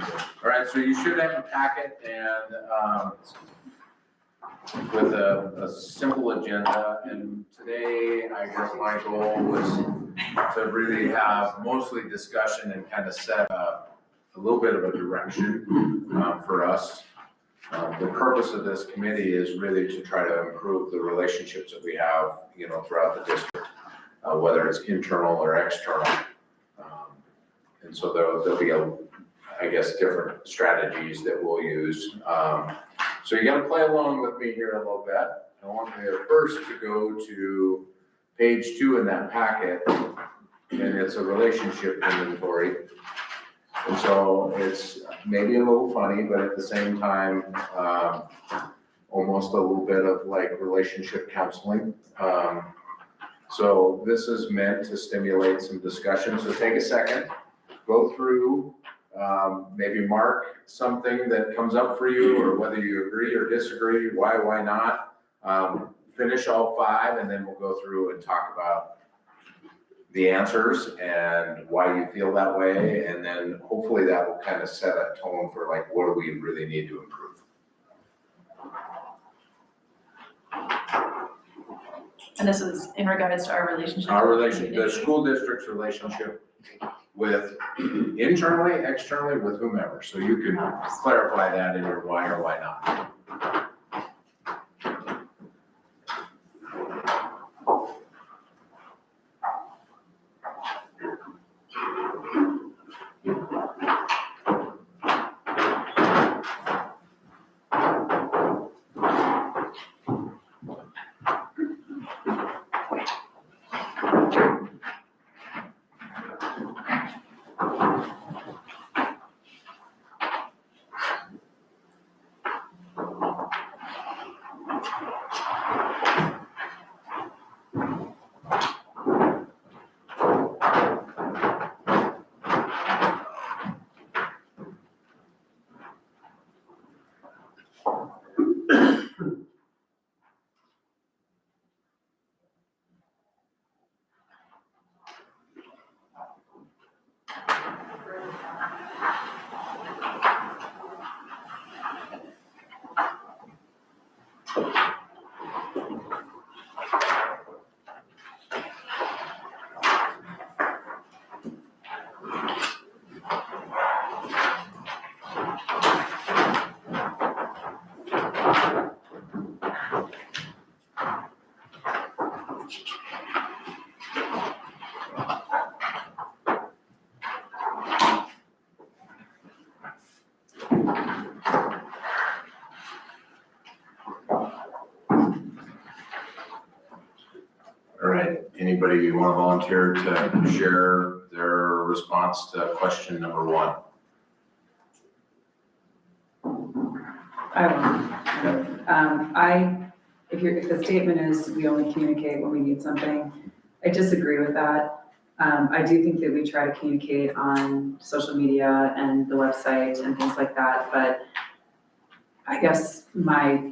All right, so you should have a packet and with a simple agenda. And today, I guess my goal was to really have mostly discussion and kind of set a little bit of a direction for us. The purpose of this committee is really to try to improve the relationships that we have, throughout the district, whether it's internal or external. And so there'll be different strategies that we'll use. So you got to play along with me here a little bit. I want you first to go to page 2 in that packet, and it's a relationship inventory. And so it's maybe a little funny, but at the same time, almost a little bit of like relationship counseling. So this is meant to stimulate some discussion. So take a second, go through, maybe mark something that comes up for you, or whether you agree or disagree, why not. Finish all 5, and then we'll go through and talk about the answers and why you feel that way. And then hopefully that will kind of set a tone for like, what do we really need to improve? And this is in regards to our relationship. The school district's relationship with internally, externally, with whomever. So you can clarify that in your why or why not. Anybody want to volunteer to share their response to question number 1? I will. If the statement is we only communicate when we need something, I disagree with that. I do think that we try to communicate on social media and the website and things like that, but I guess my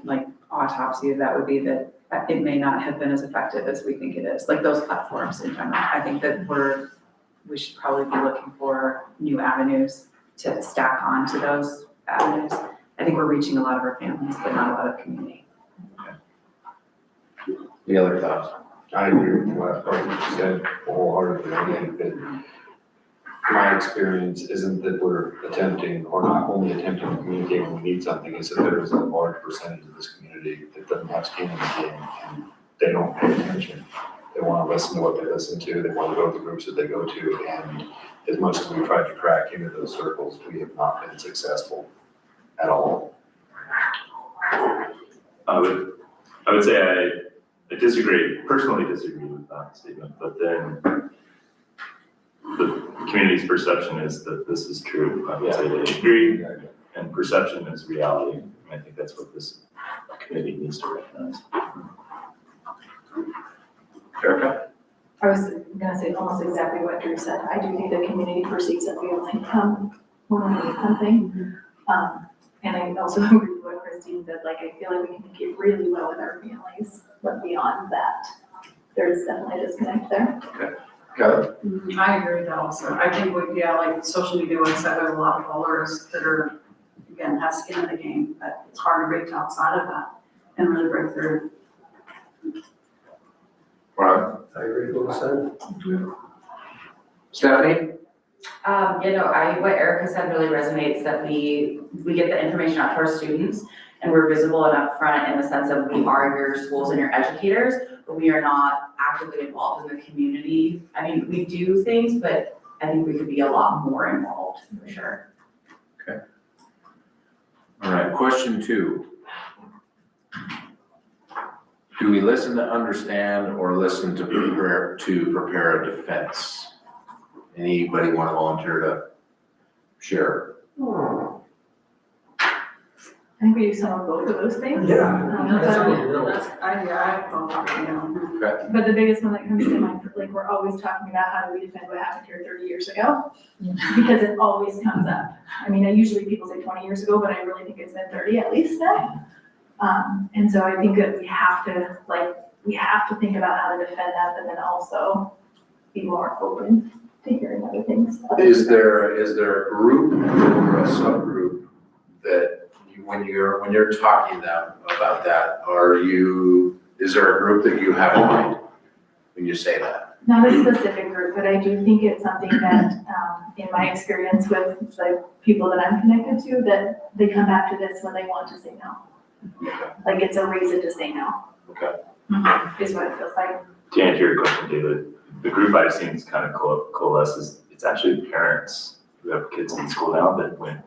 autopsy of that would be that it may not have been as effective as we think it is, like those platforms in general. I think that we should probably be looking for new avenues to stack on to those avenues. I think we're reaching a lot of our families, but not a lot of community. Okay. Any other thoughts? I agree with the last part you said wholeheartedly. I think that my experience isn't that we're attempting, or not only attempting to communicate when we need something, is that there is a large percentage of this community that doesn't have skin in the game, and they don't pay attention. They want to listen to what they listen to, they want to go to the groups that they go to, and as much as we've tried to crack into those circles, we have not been successful at all. I would say I personally disagree with that statement, but then the community's perception is that this is true. I would say they agree, and perception is reality. And I think that's what this committee needs to recognize. Erica? I was gonna say almost exactly what Drew said. I do think the community perceives that we only come when we need something. And I also agree with what Christine said, I feel like we communicate really well with our families, but beyond that, there's definitely a disconnect there. Okay. Kelly? I agree with that also. I think, like social media website, have a lot of followers that are, again, have skin in the game, but it's hard to reach outside of that and really break through. Ron? I agree with what said. Stephanie? What Erica said really resonates, that we get the information out to our students and we're visible and upfront in the sense of we are your schools and your educators, but we are not actively involved in the community. I mean, we do things, but I think we could be a lot more involved, for sure. All right, question 2. Do we listen to understand or listen to prepare a defense? Anybody want to volunteer to share? I think we do some of both of those things. I don't know. Okay. But the biggest one that comes to mind, like, we're always talking about how do we defend what happened here 30 years ago? Because it always comes up. I mean, usually people say 20 years ago, but I really think it's been 30 at least now. And so I think that we have to think about how to defend that, but then also be more open to hearing other things. Is there a group or a subgroup that when you're talking about that, is there a group that you have in mind when you say that? Not a specific group, but I do think it's something that, in my experience with the people that I'm connected to, that they come back to this when they want to say no. Like, it's a reason to say no. Okay. Is what it feels like. To answer your question, David, the group I've seen is kind of coalesces, it's actually parents who have kids in school now that went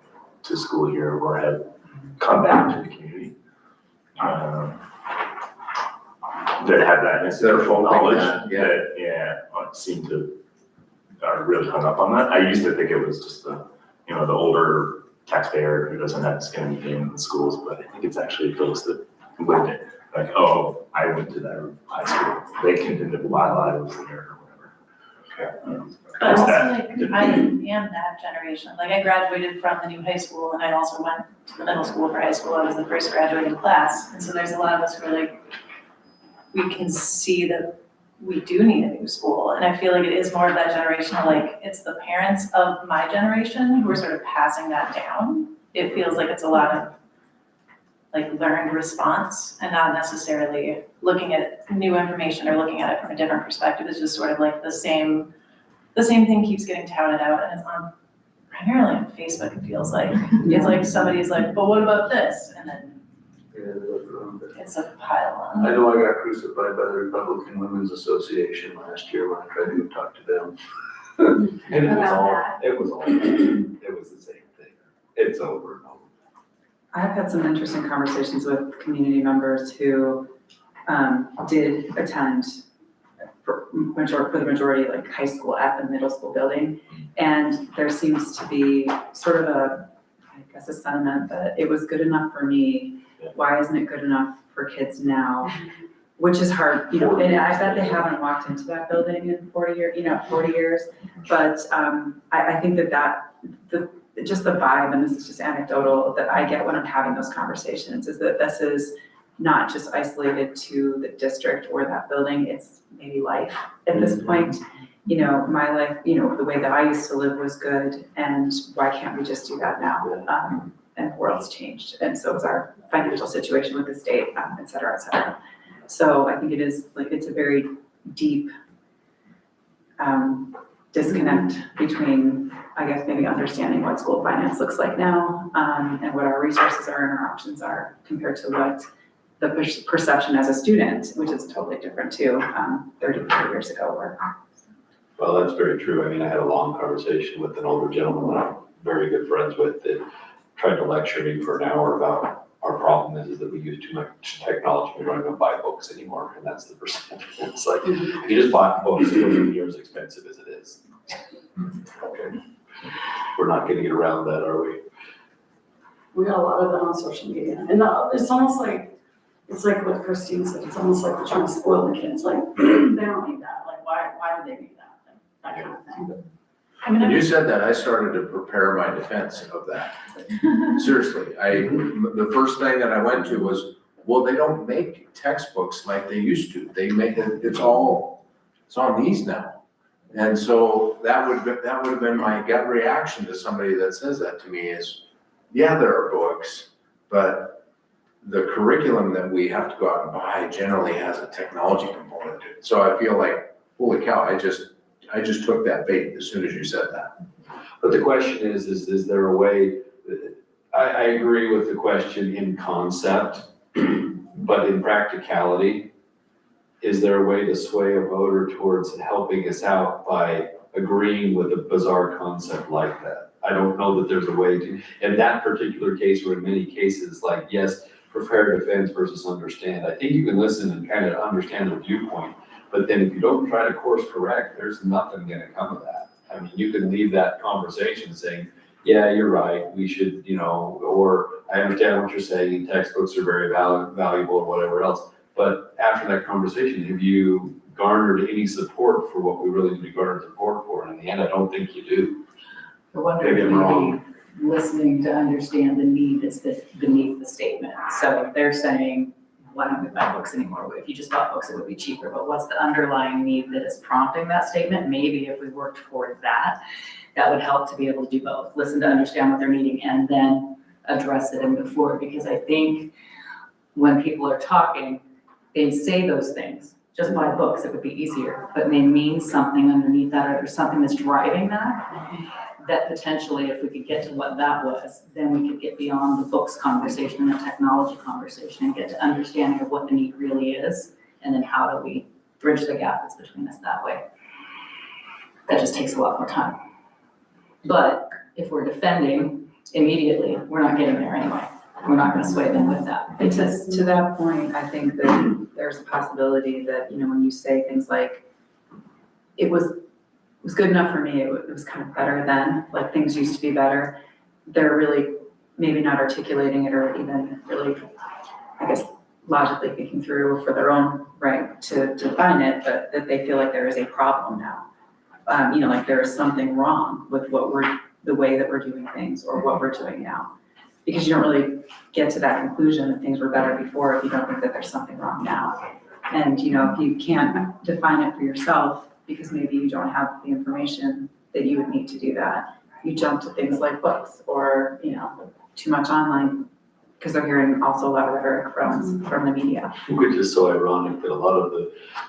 to school here or have come back to the community. That have that institutional knowledge that seem to are really hung up on that. I used to think it was just the older taxpayer who doesn't have skin in the game in the schools, but I think it's actually folks that lived it. Like, oh, I went to that high school. They continued while I was there or whatever. But also, like, I am that generation. Like, I graduated from the new high school, and I also went to the middle school for high school. I was the first graduating class. And so there's a lot of us who are like, we can see that we do need a new school. And I feel like it is more of that generational, like, it's the parents of my generation who are sort of passing that down. It feels like it's a lot of, like, learned response and not necessarily looking at new information or looking at it from a different perspective. It's just sort of like the same thing keeps getting touted out, and it's on primarily on Facebook, it feels like. It's like somebody's like, but what about this? And then it's a pile on. I know I got crucified by the Republican Women's Association last year when I tried to talk to them. And it About was the same thing. It's over and over. I've had some interesting conversations with community members who did attend for the majority, like high school at the middle school building. And there seems to be sort of a sentiment that it was good enough for me. Why isn't it good enough for kids now? Which is hard, and I bet they haven't walked into that building in 40 years. But I think just the vibe, and this is just anecdotal, that I get when I'm having those conversations is that this is not just isolated to the district or that building, it's maybe life at this point. My life, the way that I used to live was good, and why can't we just do that now? And the world's changed, and so is our financial situation with the state, et cetera, et cetera. So I think it is, like, it's a very deep disconnect between, I guess, maybe understanding what school finance looks like now, and what our resources are and our options are compared to what the perception as a student, which is totally different too, 30 years ago. Well, that's very true. I mean, I had a long conversation with an older gentleman that I'm very good friends with that tried to lecture me for an hour about our problem is that we use too much technology. We don't even buy books anymore, and that's the perception. It's like, if you just bought books, it wouldn't be as expensive as it is. Okay. We're not gonna get around that, are we? We got a lot of that on social media. And it's almost like, it's like what Christine said, it's almost like they're trying to spoil the kids. Like, they don't need that. Like, why do they need that? That kind of thing. When you said that, I started to prepare my defense of that. Seriously, the first thing that I went to was, well, they don't make textbooks like they used to. They make it, it's on these now. And so that would have been my gut reaction to somebody that says that to me is, yeah, there are books, but the curriculum that we have to go out and buy generally has a technology component to it. So I feel like, holy cow, I just took that bait as soon as you said that. But the question is there a way, I agree with the question in concept, but in practicality, is there a way to sway a voter towards helping us out by agreeing with a bizarre concept like that? I don't know that there's a way to, in that particular case, or in many cases, like, yes, prepare, defend versus understand. I think you can listen and kind of understand the viewpoint, but then if you don't try to course correct, there's nothing gonna come of that. I mean, you can leave that conversation saying, yeah, you're right, we should, or I understand what you're saying, textbooks are very valuable or whatever else. But after that conversation, have you garnered any support for what we really need to garner support for? And in the end, I don't think you do. I wonder Maybe if I'm wrong. maybe listening to understand the need that's beneath the statement. So if they're saying, why don't we buy books anymore? If you just bought books, it would be cheaper, but what's the underlying need that is prompting that statement? Maybe if we worked toward that, that would help to be able to do both. Listen to understand what they're needing and then address it and move forward. Because I think when people are talking, they say those things. Just buy books, it would be easier, but they mean something underneath that, or there's something that's driving that potentially if we could get to what that was, then we could get beyond the books conversation and the technology conversation and get to understanding of what the need really is, and then how do we bridge the gap that's between us that way. That just takes a lot more time. But if we're defending immediately, we're not getting there anyway. We're not gonna sway them with that. And to that point, I think that there's a possibility that, when you say things like, it was good enough for me, it was kind of better then, like things used to be better. They're really maybe not articulating it or even really, I guess, logically thinking through for their own right to define it, but that they feel like there is a problem now. Like there is something wrong with the way that we're doing things or what we're doing now. Because you don't really get to that conclusion that things were better before if you don't think that there's something wrong now. And, if you can't define it for yourself, because maybe you don't have the information that you would need to do that, you jump to things like books or, too much online, because they're hearing also a lot of rhetoric from the media. Which is so ironic that a lot of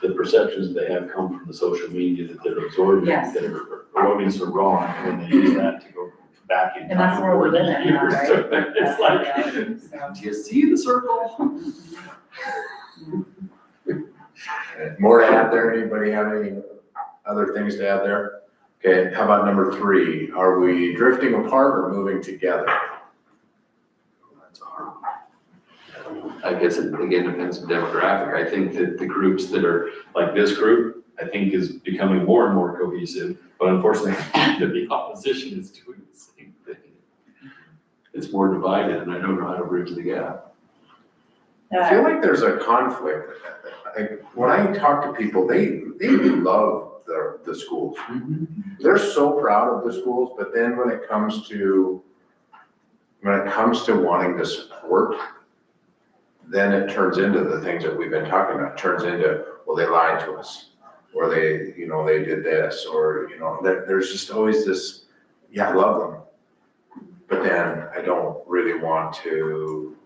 the perceptions they have come from the social media that they're absorbing, Yes. that are erroneous or wrong, and then they use that to go back in time. And that's where we're living now, years. right? It's like, do you see the circle? More to add there? Anybody have any other things to add there? Okay, how about number 3? Are we drifting apart or moving together? That's a hard one. I guess it again depends on demographic. I think that the groups that are like this group, I think is becoming more and more cohesive, but unfortunately, the opposition is doing the same thing. It's more divided and I don't know how to bridge the gap. I feel like there's a conflict. When I talk to people, they love the schools. They're so proud of the schools, but then when it comes to wanting to support, then it turns into the things that we've been talking about. It turns into, well, they lied to us, or they did this, or, there's just always this, yeah, I love them, but then I don't really want to,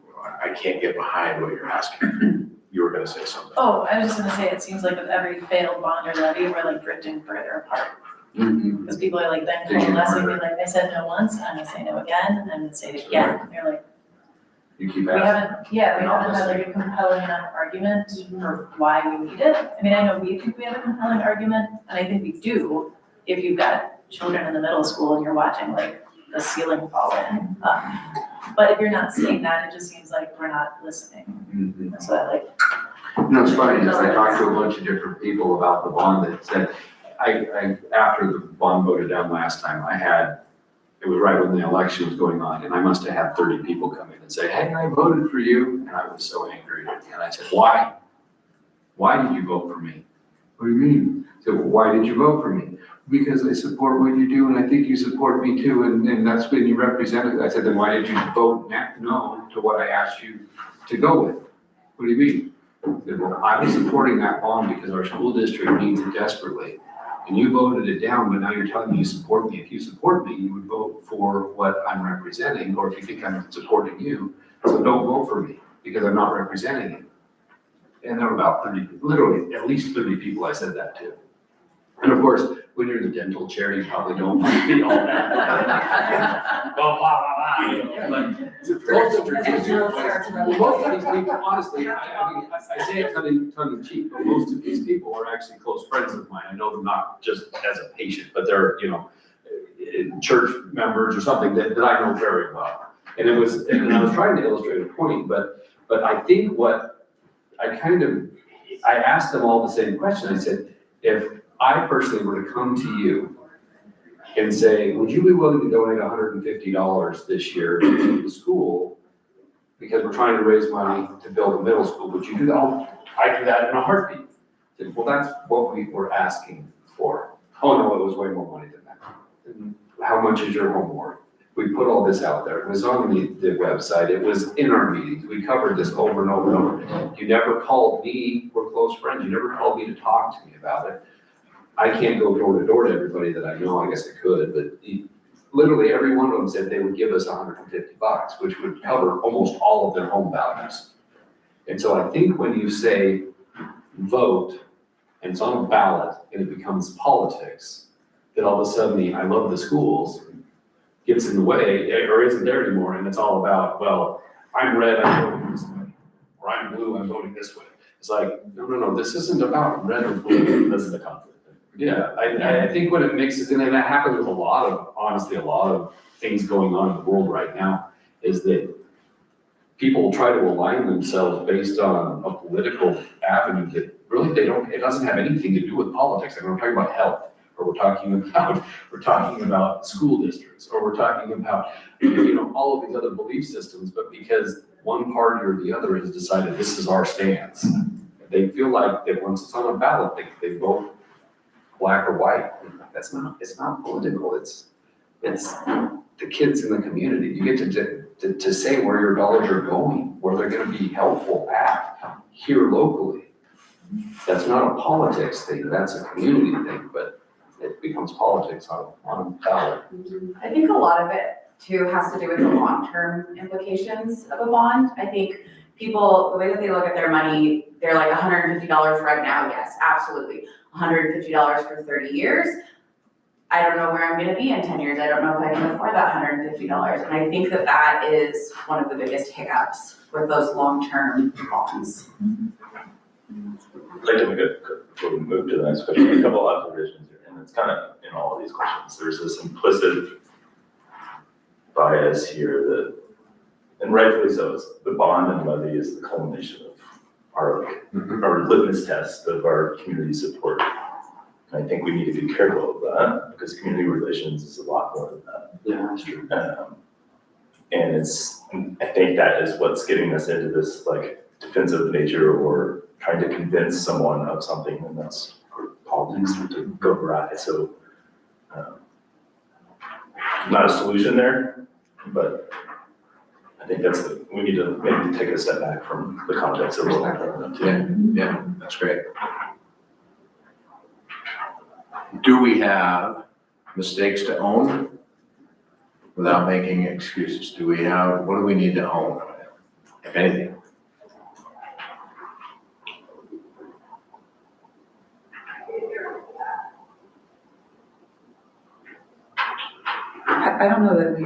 I can't get behind what you're asking. You were gonna say something. Oh, I was just gonna say, it seems like with every failed bond or levy, we're like drifting further apart. Because people are like, then coalescing, be like, I said no once, I'm gonna say no again, and then say it again. And you're like, You keep we haven't had like a compelling enough argument for why we need it. I mean, I know we think we have a compelling argument, and I think we do, if you've got children in the middle school and you're watching like the ceiling fall in. But if you're not seeing that, it just seems like we're not listening. That's what I like. It's funny, as I talked to a bunch of different people about the bond that said, I after the bond voted down last time, it was right when the election was going on, and I must have had 30 people come in and say, hey, I voted for you, and I was so angry. And I said, why? Why did you vote for me? What do you mean? I said, well, why did you vote for me? Because I support what you do, and I think you support me too, and that's when you represented. I said, then why did you vote no to what I asked you to go with? What do you mean? I said, well, I was supporting that bond because our school district needs it desperately. And you voted it down, but now you're telling me you support me. If you support me, you would vote for what I'm representing, or if you think I'm supporting you, so don't vote for me, because I'm not representing you. And there were about 30, literally, at least 30 people I said that to. And of course, when you're in the dental chair, you probably don't want to be all that. Blah, blah, blah, you know, but most of these people, honestly, I say it tongue in cheek, but most of these people are actually close friends of mine. I know them not just as a patient, but they're, you know, church members or something that I know very well. And I was trying to illustrate a point, but I think what I asked them all the same question. I said, if I personally were to come to you and say, would you be willing to donate $150 this year to the school because we're trying to raise money to build a middle school, would you do that? Oh, I do that in a heartbeat. I said, well, that's what we were asking for. Oh, no, it was way more money than that. And how much is your homework? We put all this out there. It was on the website. It was in our meetings. We covered this over and over and over. You never called me. We're close friends. You never called me to talk to me about it. I can't go door to door to everybody that I know. I guess I could, but literally every one of them said they would give us $150, which would cover almost all of their home values. And so I think when you say vote and it's on a ballot and it becomes politics, that all of a sudden the I love the schools gets in the way or isn't there anymore. And it's all about, well, I'm red, I'm voting this way, or I'm blue, I'm voting this way. It's like, no, this isn't about red or blue. This is the conflict. Yeah, I think when it mixes in, and that happens with honestly, a lot of things going on in the world right now, is that people try to align themselves based on a political avenue that really it doesn't have anything to do with politics. I mean, we're talking about health, or we're talking about school districts, or we're talking about, all of these other belief systems, but because one party or the other has decided this is our stance, they feel like that once it's on a ballot, they vote black or white. It's not political. It's the kids in the community. You get to say where your dollars are going, where they're going to be helpful at here locally. That's not a politics thing. That's a community thing, but it becomes politics on a ballot. I think a lot of it too has to do with the long-term implications of a bond. I think people, the way that they look at their money, they're like $150 right now. Yes, absolutely. $150 for 30 years. I don't know where I'm gonna be in 10 years. I don't know if I can afford that $150. And I think that is one of the biggest hiccups with those long-term bonds. I'd like to before we move to the next question, a couple of observations here, and it's kind of in all of these questions. There's this implicit bias here that, and rightfully so, it's the bond and levy is the culmination of our litmus test of our community support. And I think we need to be careful of that because community relations is a lot more than that. Yeah, that's true. And I think that is what's getting us into this like defensive nature or trying to convince someone of something, and that's where politics start to go awry. So not a solution there, but I think we need to maybe take a step back from the context of what we're talking about too. Yeah, that's great. Do we have mistakes to own without making excuses? What do we need to own, if anything? I don't know that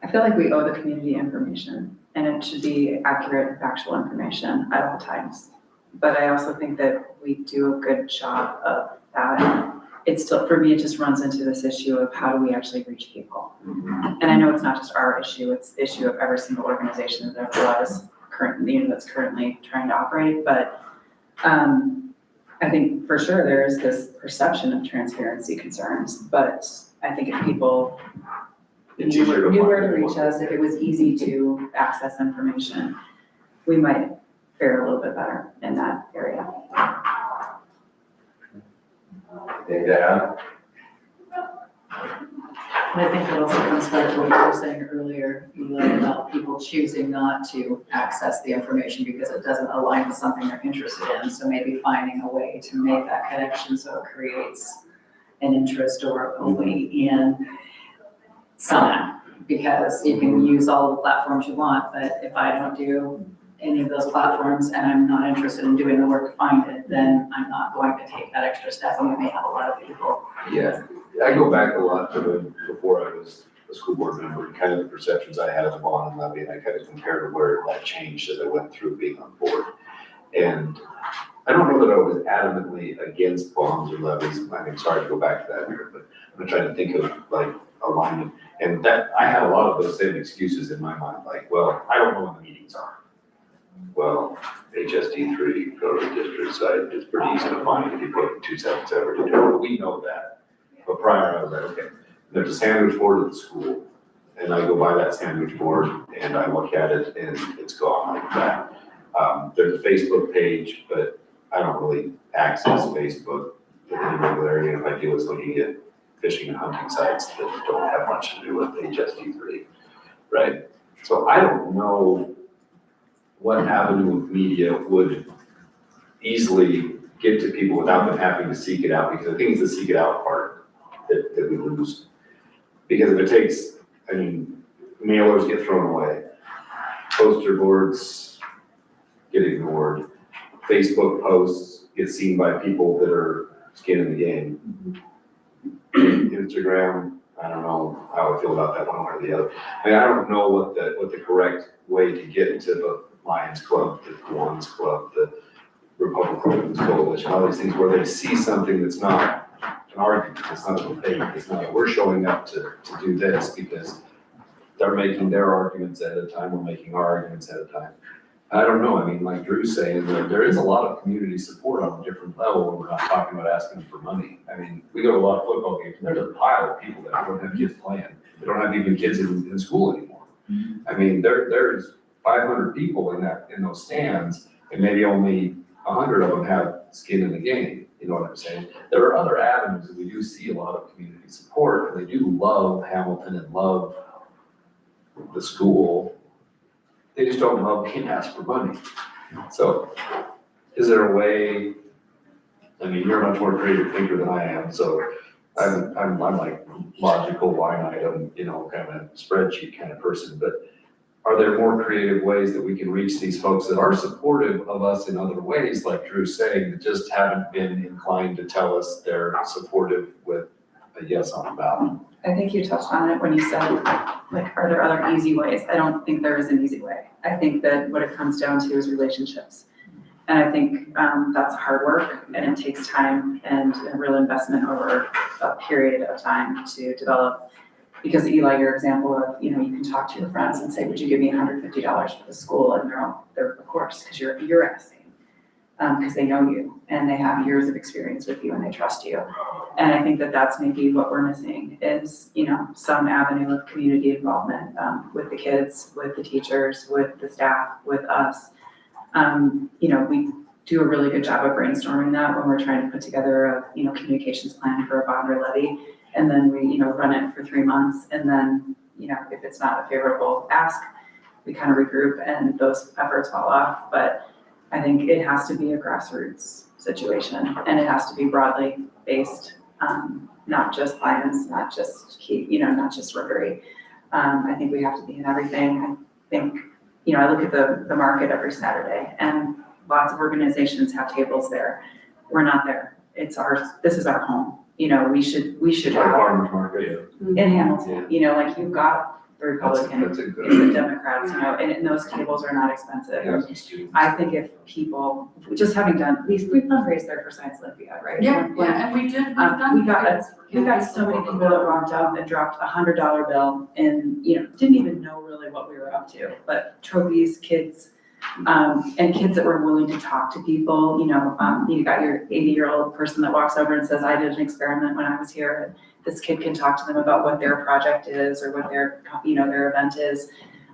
I feel like we owe the community information, and it should be accurate, factual information at all times. But I also think that we do a good job of that. It's still, for me, it just runs into this issue of how do we actually reach people? And I know it's not just our issue, it's the issue of every single organization that was that's currently trying to operate. But I think for sure there is this perception of transparency concerns, but I think if people knew where to reach us, if it was easy to access information, we might fare a little bit better in that area. And I think that also comes back to what you were saying earlier, Eli, about people choosing not to access the information because it doesn't align with something they're interested in. So maybe finding a way to make that connection so it creates an interest or a way in somehow. Because you can use all the platforms you want, but if I don't do any of those platforms and I'm not interested in doing the work to find it, then I'm not going to take that extra step. And we may have a lot of people. Yeah, I go back a lot to when, before I was a school board member, and kind of the perceptions I had of the bond and levy, and I kind of compared to where that changed as I went through being on board. And I don't know that I was adamantly against bonds or levies. I mean, sorry to go back to that here, but I'm trying to think of like alignment. And that, I had a lot of those same excuses in my mind, like, well, I don't know when the meetings are. Well, HSD3, go to the district site, it's pretty easy to find if you put 2 seconds ever to do it. We know that. But prior, I was like, okay, there's a sandwich board at the school, and I go by that sandwich board and I look at it and it's gone like that. There's a Facebook page, but I don't really access Facebook with any regularity. And if I do, it's looking at fishing and hunting sites that don't have much to do with HSD3, right? So I don't know what avenue of media would easily get to people without them having to seek it out, because I think it's the seek it out part that we lose. Because if it takes, I mean, mailers get thrown away, poster boards get ignored, Facebook posts get seen by people that are skin in the game. Instagram, I don't know how I feel about that one way or the other. I mean, I don't know what the correct way to get into the Lions Club, the Kiwanis Club, the Republican Coalition, all these things where they see something that's not an argument, it's not a debate, it's not, we're showing up to do this because they're making their arguments at a time, we're making our arguments at a time. I don't know, I mean, like Drew's saying, there is a lot of community support on a different level when we're not talking about asking for money. I mean, we go to a lot of football games, and there's a pile of people that don't have kids playing, they don't have even kids in school anymore. I mean, there's 500 people in those stands, and maybe only 100 of them have skin in the game, you know what I'm saying? There are other avenues that we do see a lot of community support, and they do love Hamilton and love the school. They just don't love being asked for money. So is there a way, I mean, you're a much more creative thinker than I am, so I'm like logical line item, you know, kind of spreadsheet kind of person, but are there more creative ways that we can reach these folks that are supportive of us in other ways, like Drew's saying, that just haven't been inclined to tell us they're supportive with a yes on the ballot? I think you touched on it when you said, like, are there other easy ways? I don't think there is an easy way. I think that what it comes down to is relationships. And I think that's hard work, and it takes time and a real investment over a period of time to develop. Because Eli, your example of, you know, you can talk to your friends and say, would you give me $150 for the school? And they're of course, because you're asking. Because they know you and they have years of experience with you and they trust you. And I think that that's maybe what we're missing is, you know, some avenue of community involvement with the kids, with the teachers, with the staff, with us. You know, we do a really good job of brainstorming that when we're trying to put together a, you know, communications plan for a bond or levy. And then we, you know, run it for 3 months. And then, you know, if it's not a favorable ask, we kind of regroup and those efforts fall off. But I think it has to be a grassroots situation, and it has to be broadly based, not just Lions, not just not just Rotary. I think we have to be in everything. I think, you know, I look at the market every Saturday, and lots of organizations have tables there. We're not there. This is our home. You know, we should Like have farmers market. in Hamilton. You know, like you've got the Republican, That's a good. the Democrats, you know, and those tables are not expensive. I think if people, just having done, we've fundraised there for Science Olympiad, right? And we did, we've done. We got so many people that walked up and dropped $100 bill and, you know, didn't even know really what we were up to, but trophies, kids, and kids that were willing to talk to people, you know, you got your 80-year-old person that walks over and says, I did an experiment when I was here, and this kid can talk to them about what their project is or what their event is.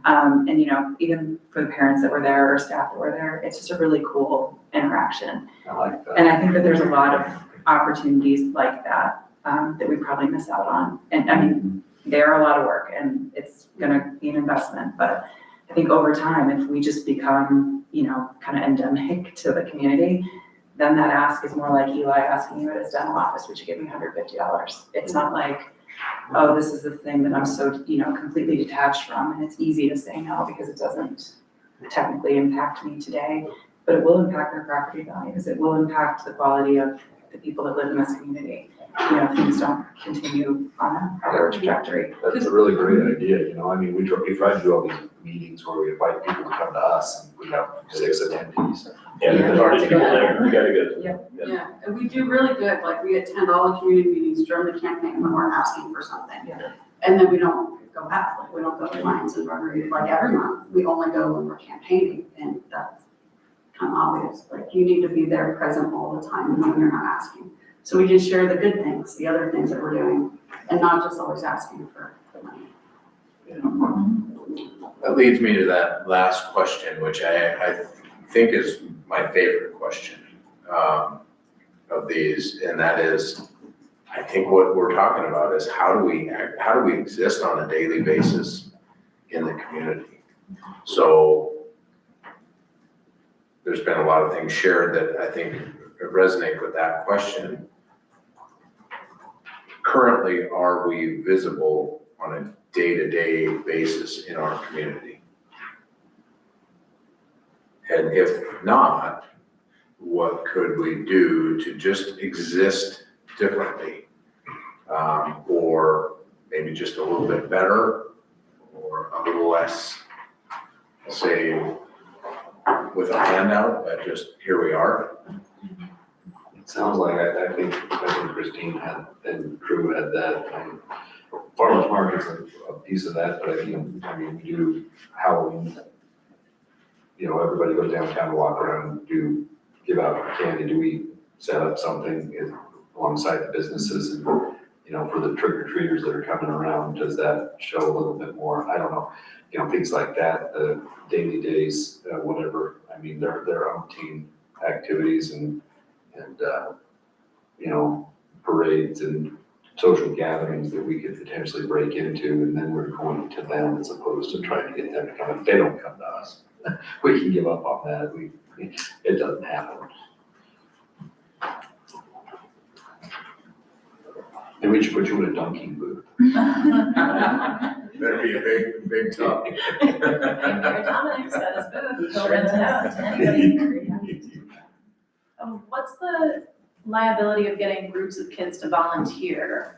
And, you know, even for the parents that were there or staff that were there, it's just a really cool interaction. I like that. And I think that there's a lot of opportunities like that, that we probably miss out on. And I mean, they're a lot of work and it's gonna be an investment, but I think over time, if we just become, kind of endemic to the community, then that ask is more like Eli asking you at his dental office, would you give me $150? It's not like, oh, this is the thing that I'm so, completely detached from, and it's easy to say no because it doesn't technically impact me today, but it will impact their property values. It will impact the quality of the people that live in this community. If things don't continue on a upward trajectory. That's a really great idea, I mean, we try to do all these meetings where we invite people to come to us and we have 6 attendees. Yeah, there's already people there, we gotta go. Yeah, and we do really good, like we attend all the community meetings during the campaign when we're asking for something. Yeah. And then we don't go back, like we don't go to Lions and Rotary like every month, we only go when we're campaigning, and that's kind of obvious, like you need to be there present all the time when you're not asking. So we just share the good things, the other things that we're doing, and not just always asking for the money. That leads me to that last question, which I think is my favorite question of these, and that is, I think what we're talking about is how do we exist on a daily basis in the community? So there's been a lot of things shared that I think resonate with that question. Currently, are we visible on a day-to-day basis in our community? And if not, what could we do to just exist differently? Or maybe just a little bit better, or a little less, say, with a handout, but just here we are. It sounds like, I think Christine had, and crew had that, farmers market's a piece of that, but I mean, we do Halloween. Everybody goes downtown to walk around, give out candy, do we set up something alongside the businesses and, for the trick or treaters that are coming around, does that show a little bit more? I don't know, things like that, the daily days, whatever, I mean, their own team activities and parades and social gatherings that we could potentially break into, and then we're going to them as opposed to trying to get them to come. If they don't come to us, we can give up on that. It doesn't happen. Maybe we should put you in a dunking booth. Better be a big tub. Dominic's got his booth, he'll rent it out to anybody. What's the liability of getting groups of kids to volunteer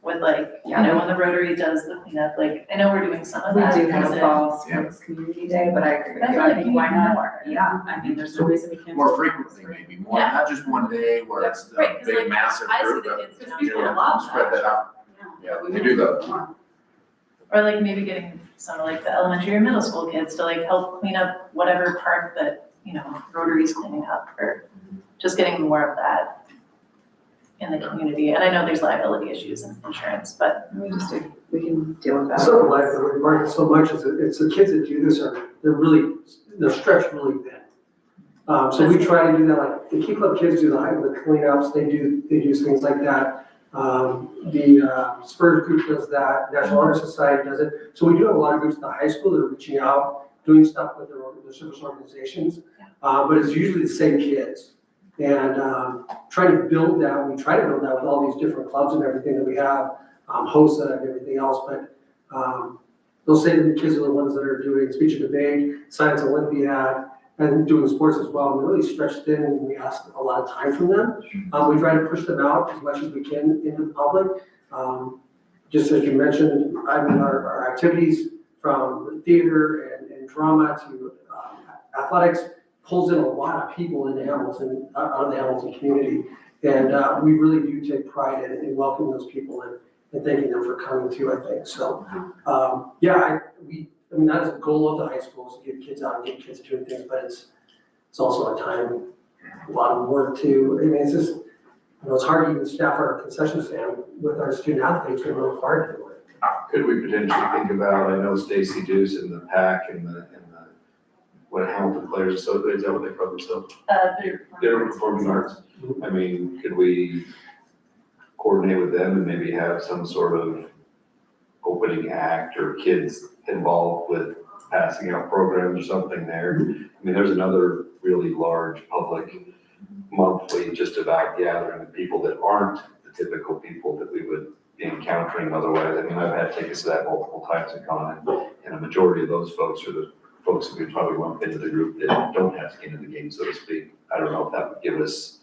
with when the Rotary does the cleanup, I know we're doing some of We that. do have Is a it- fall sports community day, but I agree with you. I think why not? Yeah, I mean, there's no reason we can't. More frequently, maybe, more, not just one day where it's the Right, 'cause, big massive I see group, the but, kids Because down people there. love spread that out. Yeah, We they do that. Or maybe getting some of the elementary or middle school kids to help clean up whatever part that, Rotary's cleaning up, or just getting more of that in the community. And I know there's liability issues and insurance, but We can deal with that. So like the requirement so much is it's the kids that do this they're stretched really thin. So we try to do that, the Key Club kids do the cleanups, they do things like that. The Spurs group does that, National Honor Society does it. So we do have a lot of groups at the high school that are reaching out, doing stuff with their service organizations. But it's usually the same kids. And trying to build that, we try to build that with all these different clubs and everything that we have, HOSA and everything else, but they'll say that the kids are the ones that are doing speech and debate, science Olympiad, and doing sports as well. And they're really stretched thin, and we ask a lot of time from them. We try to push them out as much as we can into the public. Just as you mentioned, I mean, our activities from theater and drama to athletics pulls in a lot of people into Hamilton, out of the Hamilton community. And we really do take pride in welcoming those people and thanking them for coming too, I think. So, I mean, that is the goal of the high schools, to get kids out and get kids doing things, but it's also a lot of work too. I mean, it's just, it's hard to even staff our concession stand with our student athletes, we're really hard to do it. Could we potentially think about, I know Stacy Deuce and the PAC and the what Hamilton Players Association, is that what they call themselves? They're performing arts. I mean, could we coordinate with them and maybe have some sort of opening act or kids involved with passing out programs or something there. I mean, there's another really large public monthly just about gathering of people that aren't the typical people that we would be encountering otherwise. I mean, I've had tickets to that multiple times and gone, and a majority of those folks are the folks that we probably lump into the group that don't have skin in the game, so to speak. I don't know if that would give us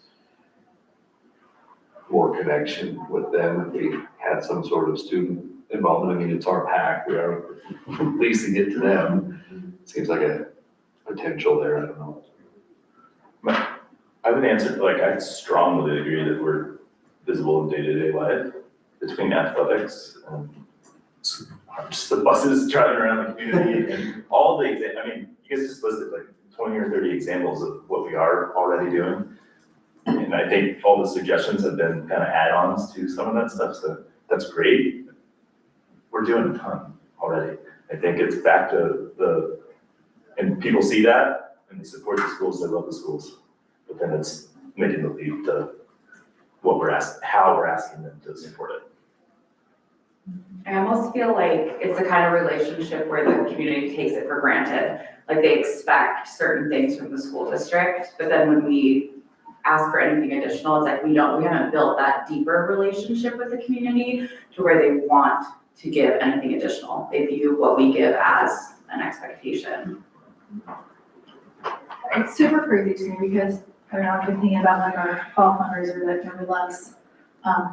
more connection with them if we had some sort of student involvement. I mean, it's our pack, we are leasing it to them. Seems like a potential there, I don't know. I would answer, like, I strongly agree that we're visible in day-to-day life between athletics and just the buses driving around the community and all the, I mean, you guys just listed like 20 or 30 examples of what we are already doing. And I think all the suggestions have been kind of add-ons to some of that stuff, so that's great. We're doing a ton already. I think it's back to and people see that and they support the schools, they love the schools. But then it's making the leap to what we're asking, how we're asking them to support it. I almost feel like it's the kind of relationship where the community takes it for granted. Like they expect certain things from the school district, but then when we ask for anything additional, it's like we haven't built that deeper relationship with the community to where they want to give anything additional. They view what we give as an expectation. It's super crazy to me because, I don't know, I've been thinking about like our fall fundraiser that nobody loves,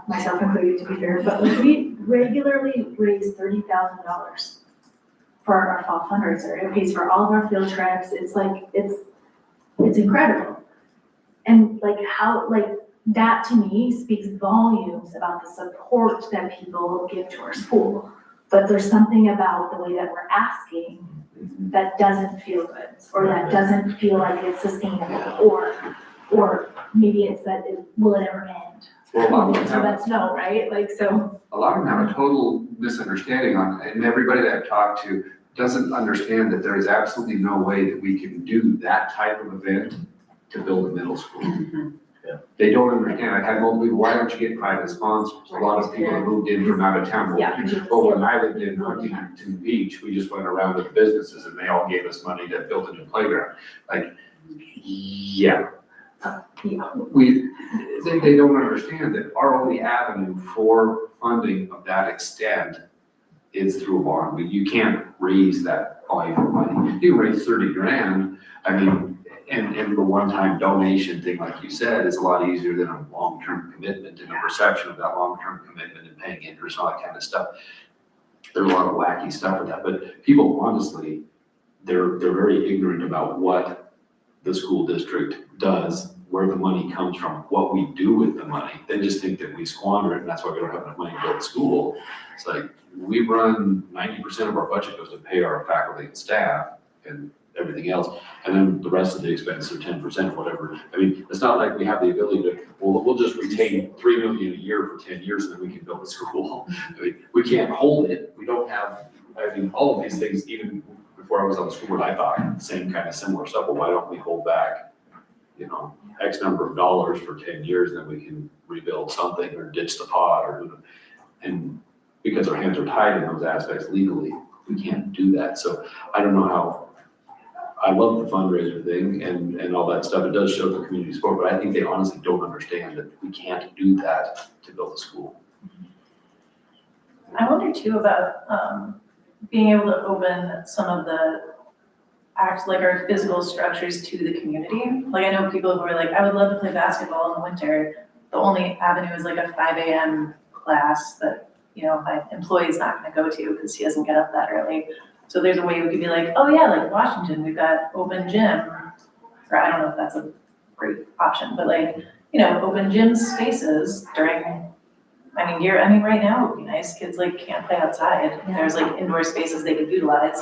myself included to be fair, but like we regularly raise $30,000 for our fall fundraiser. It pays for all of our field trips. It's like, it's incredible. And like how, like that to me speaks volumes about the support that people give to our school. But there's something about the way that we're asking that doesn't feel good, or that doesn't feel like it's sustainable, or maybe it's that will it ever end? Well, a lot of them So have- that's no, right? Like, so. A lot of them have a total misunderstanding on, and everybody that I've talked to doesn't understand that there is absolutely no way that we can do that type of event to build a middle school. Yeah. They don't understand. I've had multiple people, why don't you get private sponsors? A lot of people have moved in from out of town. Yeah. Well, when I lived in Huntington Beach, we just went around to the businesses and they all gave us money to build a new playground. Like, yeah. They don't understand that our only avenue for funding of that extent is through a bond. You can't raise that volume of money. You can raise 30 grand, I mean, and the one-time donation thing, like you said, is a lot easier than a long-term commitment and a perception of that long-term commitment and paying interest, all that kind of stuff. There's a lot of wacky stuff with that, but people honestly, they're very ignorant about what the school district does, where the money comes from, what we do with the money. They just think that we squander it and that's why we don't have enough money to build a school. It's like, we run 90% of our budget goes to pay our faculty and staff and everything else. And then the rest of the expenses are 10%, whatever. I mean, it's not like we have the ability to, well, we'll just retain $3 million a year for 10 years and then we can build a school. I mean, we can't hold it. We don't have, I mean, all of these things, even before I was on the school board, I thought the same kind of similar stuff. Well, why don't we hold back, you know, X number of dollars for 10 years, then we can rebuild something or ditch the pot or, and because our hands are tied in those aspects legally, we can't do that. So I don't know how, I love the fundraiser thing and all that stuff. It does show the community support, but I think they honestly don't understand that we can't do that to build a school. I wonder too about being able to open some of the like our physical structures to the community. Like I know people who are like, I would love to play basketball in the winter. The only avenue is like a 5 a.m. class that, you know, my employee's not gonna go to because he doesn't get up that early. So there's a way we could be like, oh yeah, like Washington, we've got open gym. Or I don't know if that's a great option, but like, you know, open gym spaces during, I mean, right now would be nice. Kids like can't play outside. There's like indoor spaces they could utilize.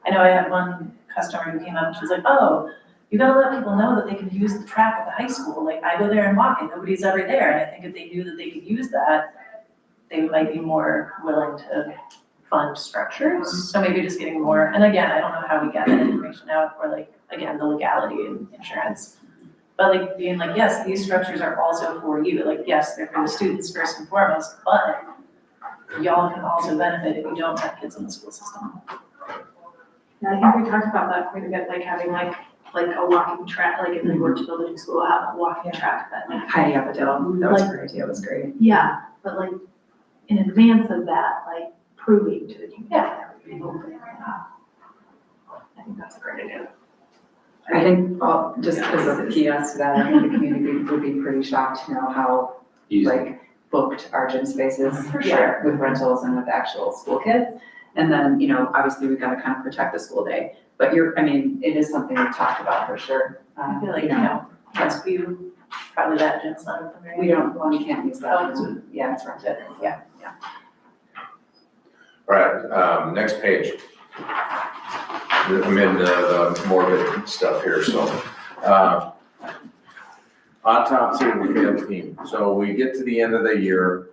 I know I had one customer who came up and she was like, oh, you gotta let people know that they can use the track at the high school. Like I go there and walk and nobody's ever there. And I think if they knew that they could use that, they might be more willing to fund structures. So maybe just getting more, and again, I don't know how we get that information out or like, again, the legality and insurance. But like being like, yes, these structures are also for you. Like, yes, they're for the students first and foremost, but y'all can also benefit if you don't have kids in the school system. Yeah, I think we talked about that quite a bit, like having like a walking track, like if we were to build a new school, have a walking track that like. Heidi Apatow, that was her idea, it was great. Yeah, but like in advance of that, like proving to the community that we're being open. I think that's a great idea. I think, well, just as a PS to that, I think the community would be pretty shocked to know how, like, booked our gym spaces For are with rentals and with actual school kids. And then, you know, obviously we've got to kind of protect the school day, but I mean, it is something we've talked about for sure. I feel like, you know, Westview, probably that gym's not open, right? We can't use that, yeah, it's rented, yeah. All right, next page. I'm in the morbid stuff here, so. Autopsy of the field team. So we get to the end of the year.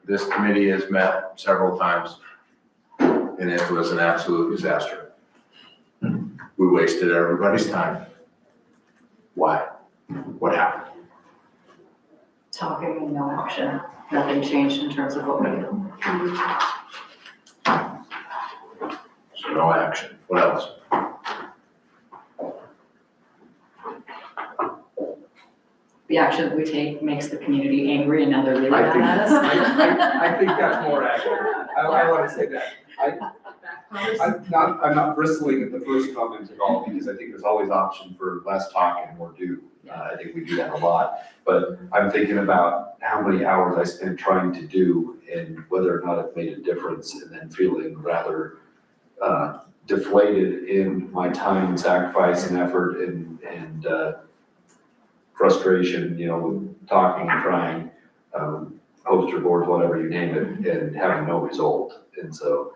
This committee has met several times, and it was an absolute disaster. We wasted everybody's time. Why? What happened? Talking and no action, nothing changed in terms of what we do. So no action. What else? The action that we take makes the community angry and now they're really I mad think, at us. I think that's more accurate. I want to say that. I'm not bristling at the first comment at all, because I think there's always option for less talk and more do. I think we do that a lot, but I'm thinking about how many hours I spent trying to do and whether or not it made a difference, and then feeling rather deflated in my time, sacrifice and effort and frustration, you know, with talking and trying, poster boards, whatever you name it, and having no result. And so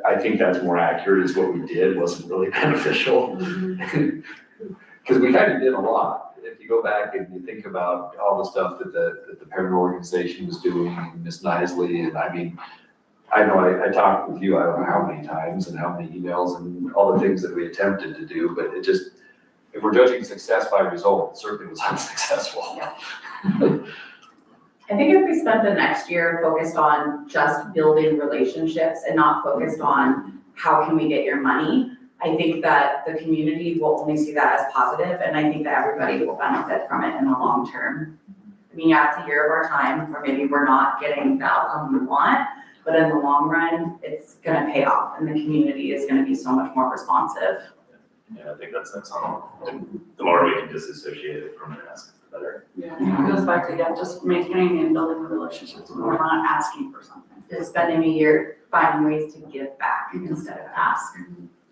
I think that's more accurate, is what we did wasn't really beneficial. Because we kind of did a lot. If you go back and you think about all the stuff that the parent organization was doing, and Ms. Nisley, and I mean, I know I talked with you, I don't know how many times and how many emails and all the things that we attempted to do, but it just, if we're judging success by result, it certainly was unsuccessful. I think if we spent the next year focused on just building relationships and not focused on how can we get your money, I think that the community will only see that as positive, and I think that everybody will benefit from it in the long term. I mean, yeah, it's a year of our time, or maybe we're not getting the outcome we want, but in the long run, it's gonna pay off, and the community is gonna be so much more responsive. Yeah, I think that's excellent. And the more we can disassociate it from the ask, the better. Yeah, it goes back to, yeah, just maintaining and building the relationships, when we're not asking for something. Just spending a year finding ways to give back instead of ask.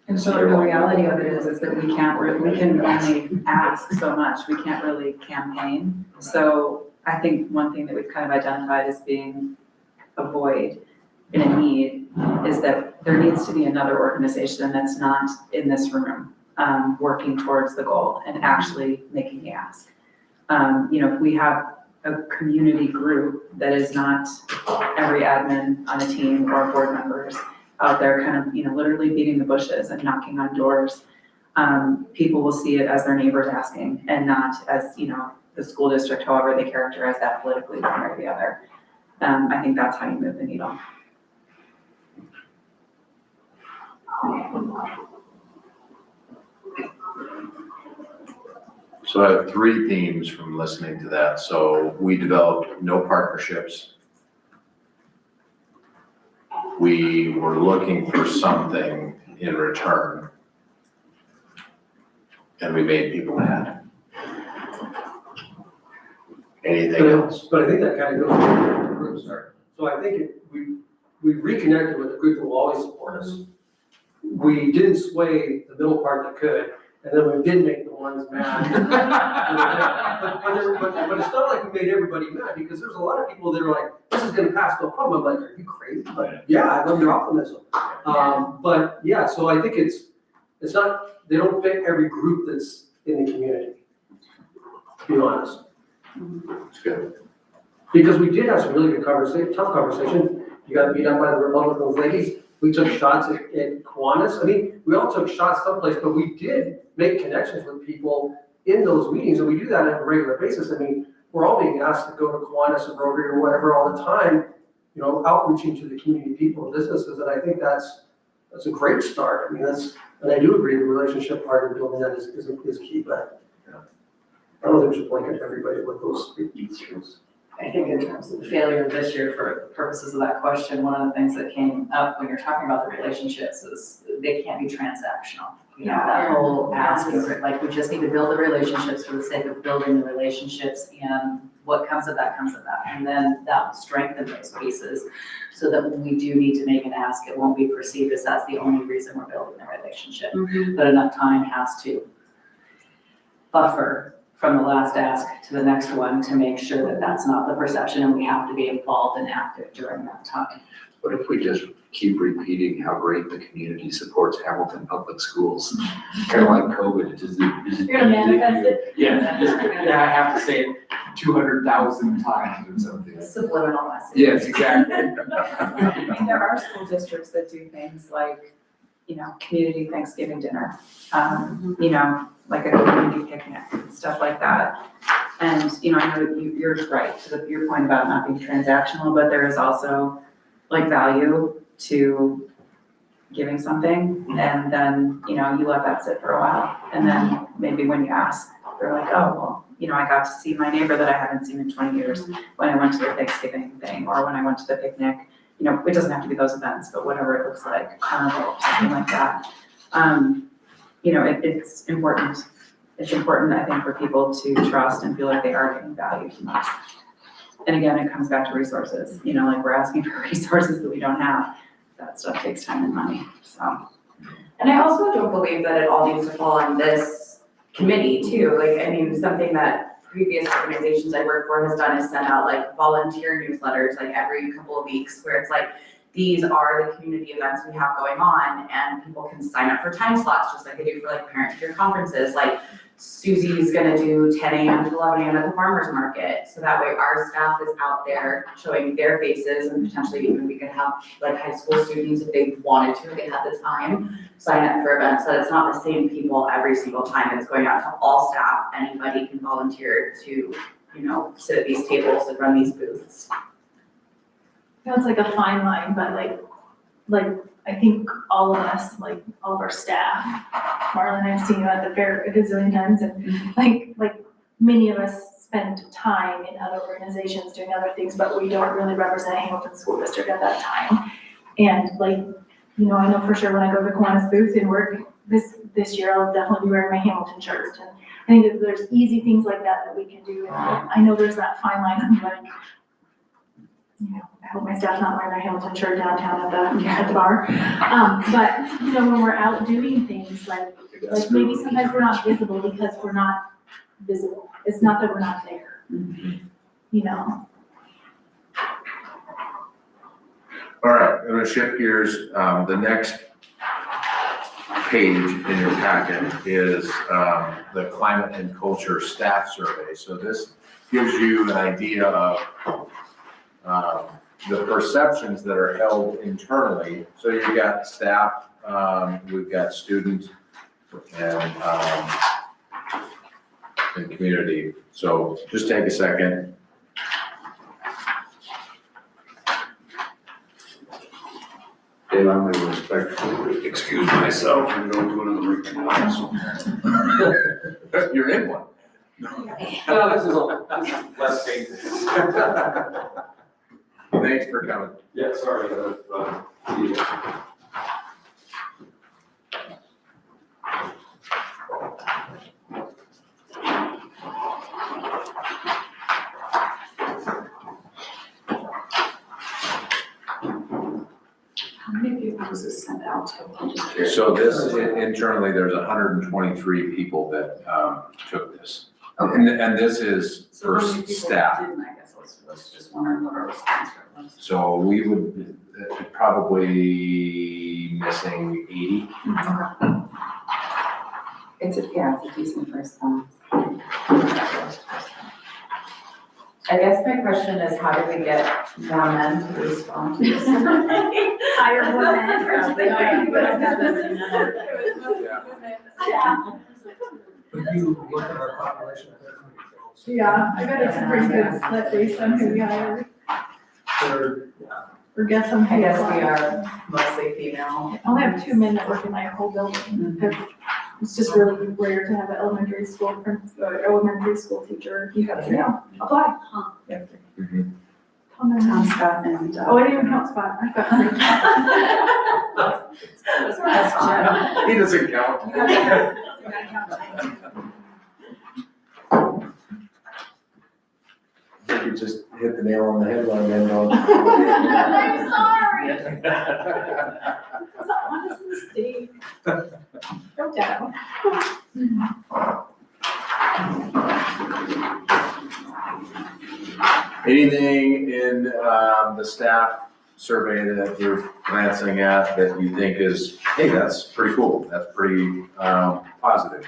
And so the reality of it is that we can only ask so much, we can't really campaign. So I think one thing that we've kind of identified as being a void and a need is that there needs to be another organization that's not in this room, working towards the goal and actually making the ask. You know, if we have a community group that is not every admin on a team or board members out there kind of, you know, literally beating the bushes and knocking on doors, people will see it as their neighbors asking and not as, you know, the school district, however they characterize that politically, one way or the other. I think that's how you move the needle. So I have three themes from listening to that. So we developed no partnerships. We were looking for something in return, and we made people mad. Anything else? But I think that kind of goes to the group start. So I think we reconnected with a group that will always support us. We didn't sway the middle part that could, and then we did make the ones mad. But it's not like we made everybody mad, because there's a lot of people that are like, this is gonna pass, no problem. I'm like, are you crazy? But yeah, I love your optimism. But yeah, so I think it's not, they don't fit every group that's in the community, to be honest. It's good. Because we did have some really good tough conversations. You got beat up by the Republican ladies. We took shots at Kiwanis. I mean, we all took shots someplace, but we did make connections with people in those meetings, and we do that on a regular basis. I mean, we're all being asked to go to Kiwanis or Rotary or whatever all the time, outreaching to the community people and businesses, and I think that's a great start. I mean, and I do agree the relationship part of building that is key, but I don't think we should blanket everybody with those issues. I think in terms of the failure of this year, for purposes of that question, one of the things that came up when you're talking about the relationships is they can't be transactional. You know, that whole ask of it, like, we just need to build the relationships for the sake of building the relationships, and what comes of that comes of that. And then that will strengthen those pieces so that when we do need to make an ask, it won't be perceived as that's the only reason we're building the relationship. But enough time has to buffer from the last ask to the next one to make sure that that's not the perception, and we have to be involved and active during that time. What if we just keep repeating how great the community supports Hamilton Public Schools? Kind of like COVID, it just. You're gonna manifest it? Yeah, I have to say it 200,000 times or something. Subliminal message. Yes, exactly. I mean, there are school districts that do things like, community Thanksgiving dinner, like a community picnic, stuff like that. And, I know you're right, to your point about not being transactional, but there is also like value to giving something, and then, you let that sit for a while. And then maybe when you ask, they're like, oh, well, I got to see my neighbor that I haven't seen in 20 years when I went to the Thanksgiving thing, or when I went to the picnic. It doesn't have to be those events, but whatever it looks like, carnival, something like that. It's important. It's important, I think, for people to trust and feel like they are getting value from us. And again, it comes back to resources, like we're asking for resources that we don't have. That stuff takes time and money, so. And I also don't believe that it all needs to fall on this committee too. Something that previous organizations I work for has done is send out like volunteer newsletters like every couple of weeks, where it's like, these are the community events we have going on, and people can sign up for time slots, just like they do for like parent-teacher conferences. Like Susie's gonna do 10 a.m. to 11 a.m. at the farmer's market. So that way our staff is out there showing their faces, and potentially even we could have like high school students, if they wanted to, if they had the time, sign up for events. So it's not the same people every single time. It's going out to all staff. Anybody can volunteer to, sit at these tables and run these booths. It's like a fine line, but like I think all of us, like all of our staff, Marlon, I've seen you at the fair a gazillion times, and like many of us spend time in other organizations doing other things, but we don't really represent Hamilton School District at that time. And I know for sure when I go to Kiwanis booth and work this year, I'll definitely be wearing my Hamilton shirt. And I think that there's easy things like that we can do. And I know there's that fine line of like, I hope my staff's not wearing their Hamilton shirt downtown at the bar. But when we're out doing things like maybe sometimes we're not visible because we're not visible. It's not that we're not there. All right, I'm gonna shift gears. The next page in your packet is the climate and culture staff survey. So this gives you an idea of the perceptions that are held internally. So you've got staff, we've got students, and community. So just take a second. Dave, I'm going to respectfully excuse myself and go to another meeting. You're in one. No, this is less painful. Thanks for coming. Yeah, sorry. How many people was this sent out to? I'm just curious. So this, internally, there's 123 people that took this. And this is for staff. I guess let's just wondering what our response rate was. So we would probably missing 80. It's a decent response. I guess my question is, how do we get more men to respond to this? Hire more men. Yeah. If you look at our population. Yeah, I bet it's a pretty good split based on who we hire. They're Or guess how many? I guess we are mostly female. I only have 2 men that work in my whole building, because it's just really rare to have an elementary school teacher. You have to now apply. Tom Scott and. Oh, I didn't even count Spot. I've got 3. He doesn't count. I think you just hit the nail on the head on that, dog. I'm sorry. It's an honest mistake. Go down. Anything in the staff survey that you're glancing at that you think is, hey, that's pretty cool, that's pretty positive?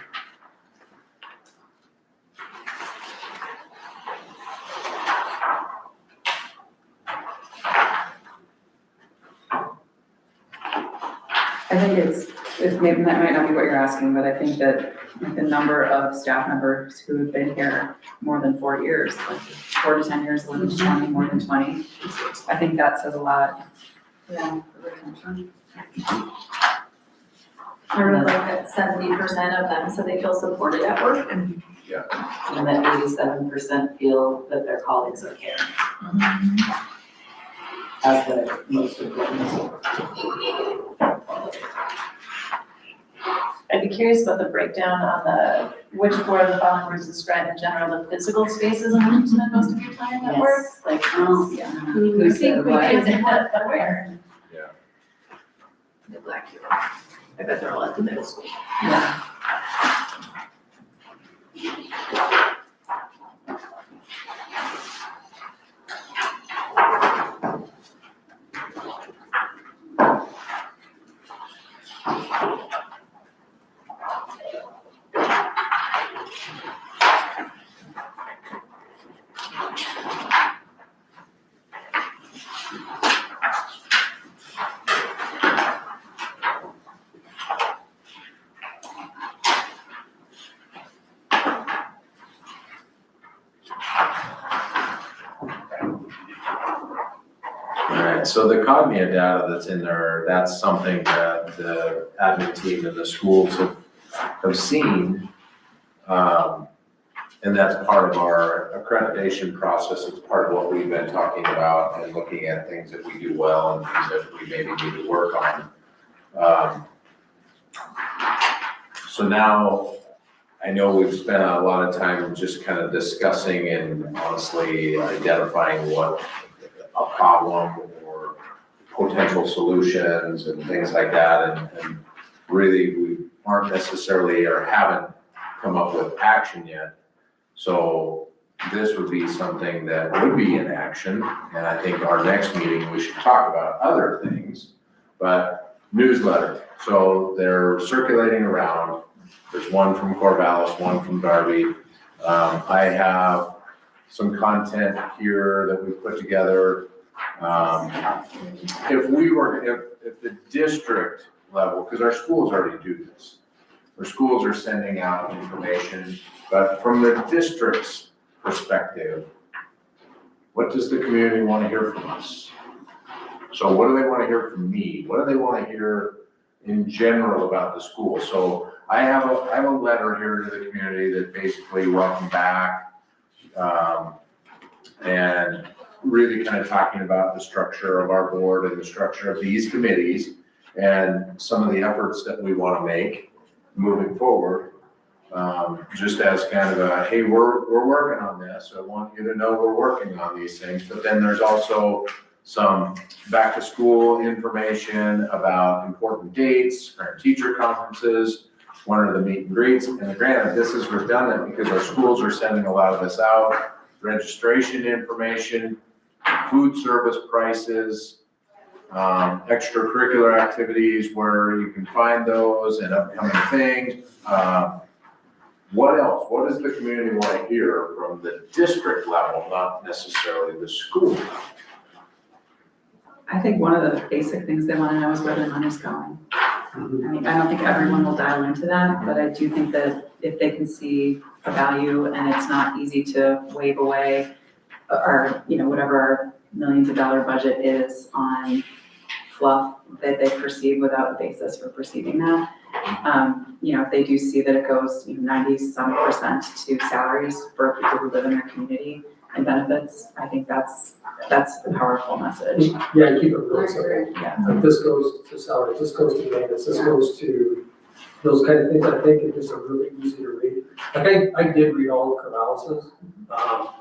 I think maybe that might not be what you're asking, but I think that the number of staff members who have been here more than 4 years, like 4 to 10 years, 11 to 20, more than 20, I think that says a lot. Yeah. for retention. I really like that 70% of them, so they feel supported at work. And that 87% feel that their colleagues are caring. That's the most important. I'd be curious about the breakdown on which board of the following words describe in general the physical spaces in which you spend most of your time at work? Like, Yeah. who said what? Where? The black people. I bet they're all at the middle school. Yeah. Alright, so the Cognia data that's in there, that's something that the admin team and the schools have seen. And that's part of our accreditation process, it's part of what we've been talking about and looking at things that we do well and things that we maybe need to work on. So now, I know we've spent a lot of time just kind of discussing and honestly identifying what a problem or potential solutions and things like that. And really, we aren't necessarily or haven't come up with action yet. So this would be something that would be in action. And I think our next meeting, we should talk about other things, but newsletter. So they're circulating around. There's one from Corvallis, one from Darby. I have some content here that we put together. If the district level, because our schools already do this, our schools are sending out information, but from the district's perspective, what does the community want to hear from us? So what do they want to hear from me? What do they want to hear in general about the school? So I have a letter here to the community that basically welcome back, and really kind of talking about the structure of our board and the structure of these committees and some of the efforts that we want to make moving forward. Just as kind of a, hey, we're working on this. I want you to know we're working on these things. But then there's also some back to school information about important dates, parent teacher conferences, when are the meet and greets. And granted, this is redundant because our schools are sending a lot of this out. Registration information, food service prices, extracurricular activities where you can find those and upcoming things. What else? What does the community want to hear from the district level, not necessarily the school level? I think one of the basic things they want to know is where their money's going. I mean, I don't think everyone will dial into that, but I do think that if they can see a value and it's not easy to wave away or, whatever our millions of dollar budget is on fluff that they perceive without a basis for perceiving that. If they do see that it goes 90-some% to salaries for people who live in their community and benefits, I think that's a powerful message. Yeah, you keep it really simple. Yeah. Like this goes to salaries, this goes to maintenance, this goes to those kind of things. I think it is a really easy to read. Like I did read all of Corvallis's.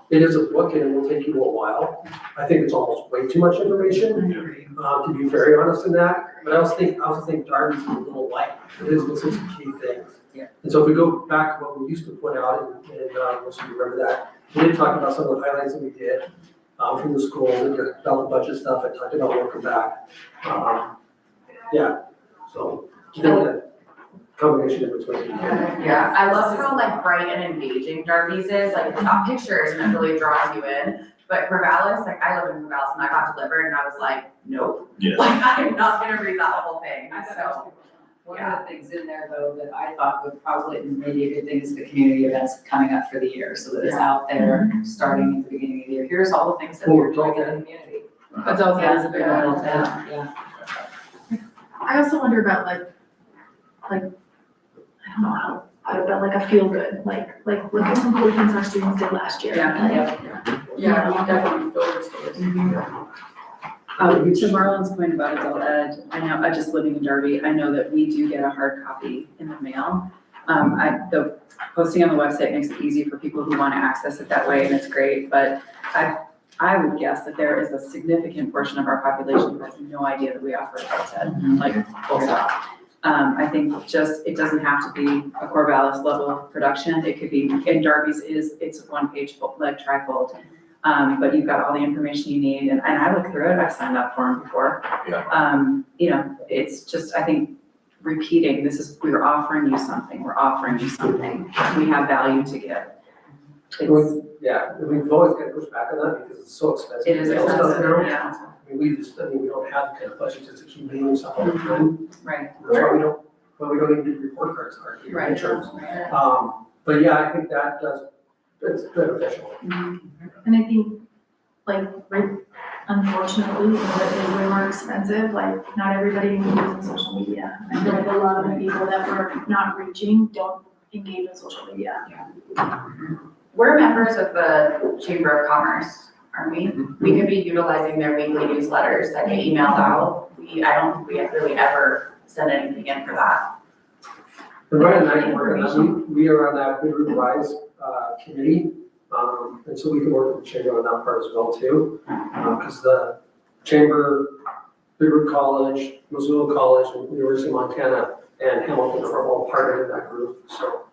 It is a book and it will take you a while. I think it's almost way too much information, to be very honest in that. But I also think Darby's is a little light. It is missing some key things. Yeah. And so if we go back to what we used to put out, and most of you remember that, we did talk about some of the highlights that we did from the schools, and about the budget stuff. I talked about welcome back. So I think that combination in between. Yeah, I love how like bright and engaging Darby's is, like it's got pictures and it really draws you in. But Corvallis, like I live in Corvallis and I got delivered and I was like, nope. Yeah. Like I'm not gonna read that whole thing, so. One of the things in there though that I thought would probably maybe a good thing is the community events coming up for the year, so that it's out there, starting at the beginning of the year. Here's all the things that we're doing in the community. Adult ed is a big one. Yeah. I also wonder about like, I don't know how to build like a feel good, like look at some cool things our students did last year. Yeah. Like, Yeah, definitely focus those. To Marlon's point about adult ed, I know, just living in Darby, I know that we do get a hard copy in the mail. The posting on the website makes it easy for people who want to access it that way, and it's great, but I would guess that there is a significant portion of our population who has no idea that we offer adult ed, like full stop. I think it doesn't have to be a Corvallis level production, it could be, and Darby's it's one page, like trifold. But you've got all the information you need, and I look through it, I've signed up for them before. Yeah. It's just, I think, repeating, we're offering you something, we have value to give. We've always got to push back on that because it's so expensive. It is expensive, I mean, we don't have the kind of budget just to keep doing stuff all the time. Right. That's why we don't even do report cards in our key Right. terms. But yeah, I think it's beneficial. And I think, like, unfortunately, that is way more expensive, like, not everybody engages in social media. I feel like a lot of the people that we're not reaching don't engage in social media. We're members of the Chamber of Commerce, aren't we? We could be utilizing their weekly newsletters that get emailed out. I don't think we have really ever sent anything in for that. And Ryan and I work on that, we are on that Good Root Rise committee, and so we can work with the chamber on that part as well too. Because the chamber, Big Root College, Missoula College, and University of Montana, and Hamilton are all partnered in that group, so.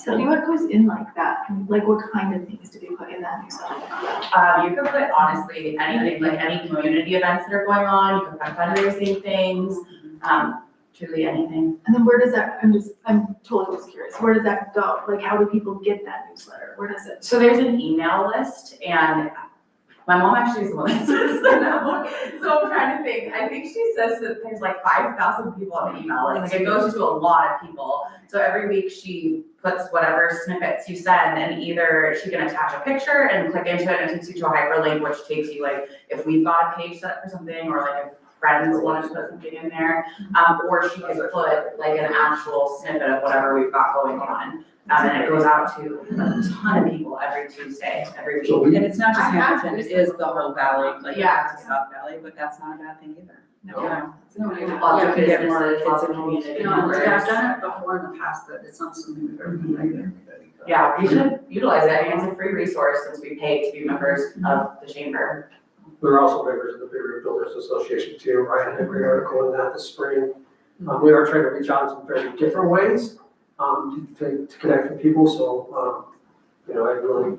So what goes in like that? Like, what kind of things do we put in that newsletter? You could put honestly anything, like any community events that are going on, you can put fundraising things, truly anything. And then where does that, I'm totally just curious, where does that go? Like, how do people get that newsletter? Where does it? So there's an email list, and my mom actually is the one that says that now. So I'm trying to think. I think she says that there's like 5,000 people on the email list. Like it goes to a lot of people. So every week she puts whatever snippets you send, and either she can attach a picture and click into it and it takes you to a hyperlink, which takes you like, if we've got a page set for something, or like if friends wanted to put something in there, or she could put like an actual snippet of whatever we've got going on. And it goes out to a ton of people every Tuesday, every week. And it's not just I have Hamilton, it this is the whole valley, like Yeah. it's South Valley, but that's not a bad thing either. No. Lots of You can get more businesses, lots of kids involved. community No, like, I've members. done it before in the past, but it's not something we've ever done either. Yeah, we should utilize it. I mean, it's a free resource since we pay to be members of the chamber. We're also members of the Big Root Builders Association too. Ryan had a great article in that this spring. We are trying to reach out in some very different ways to connect with people. So, I really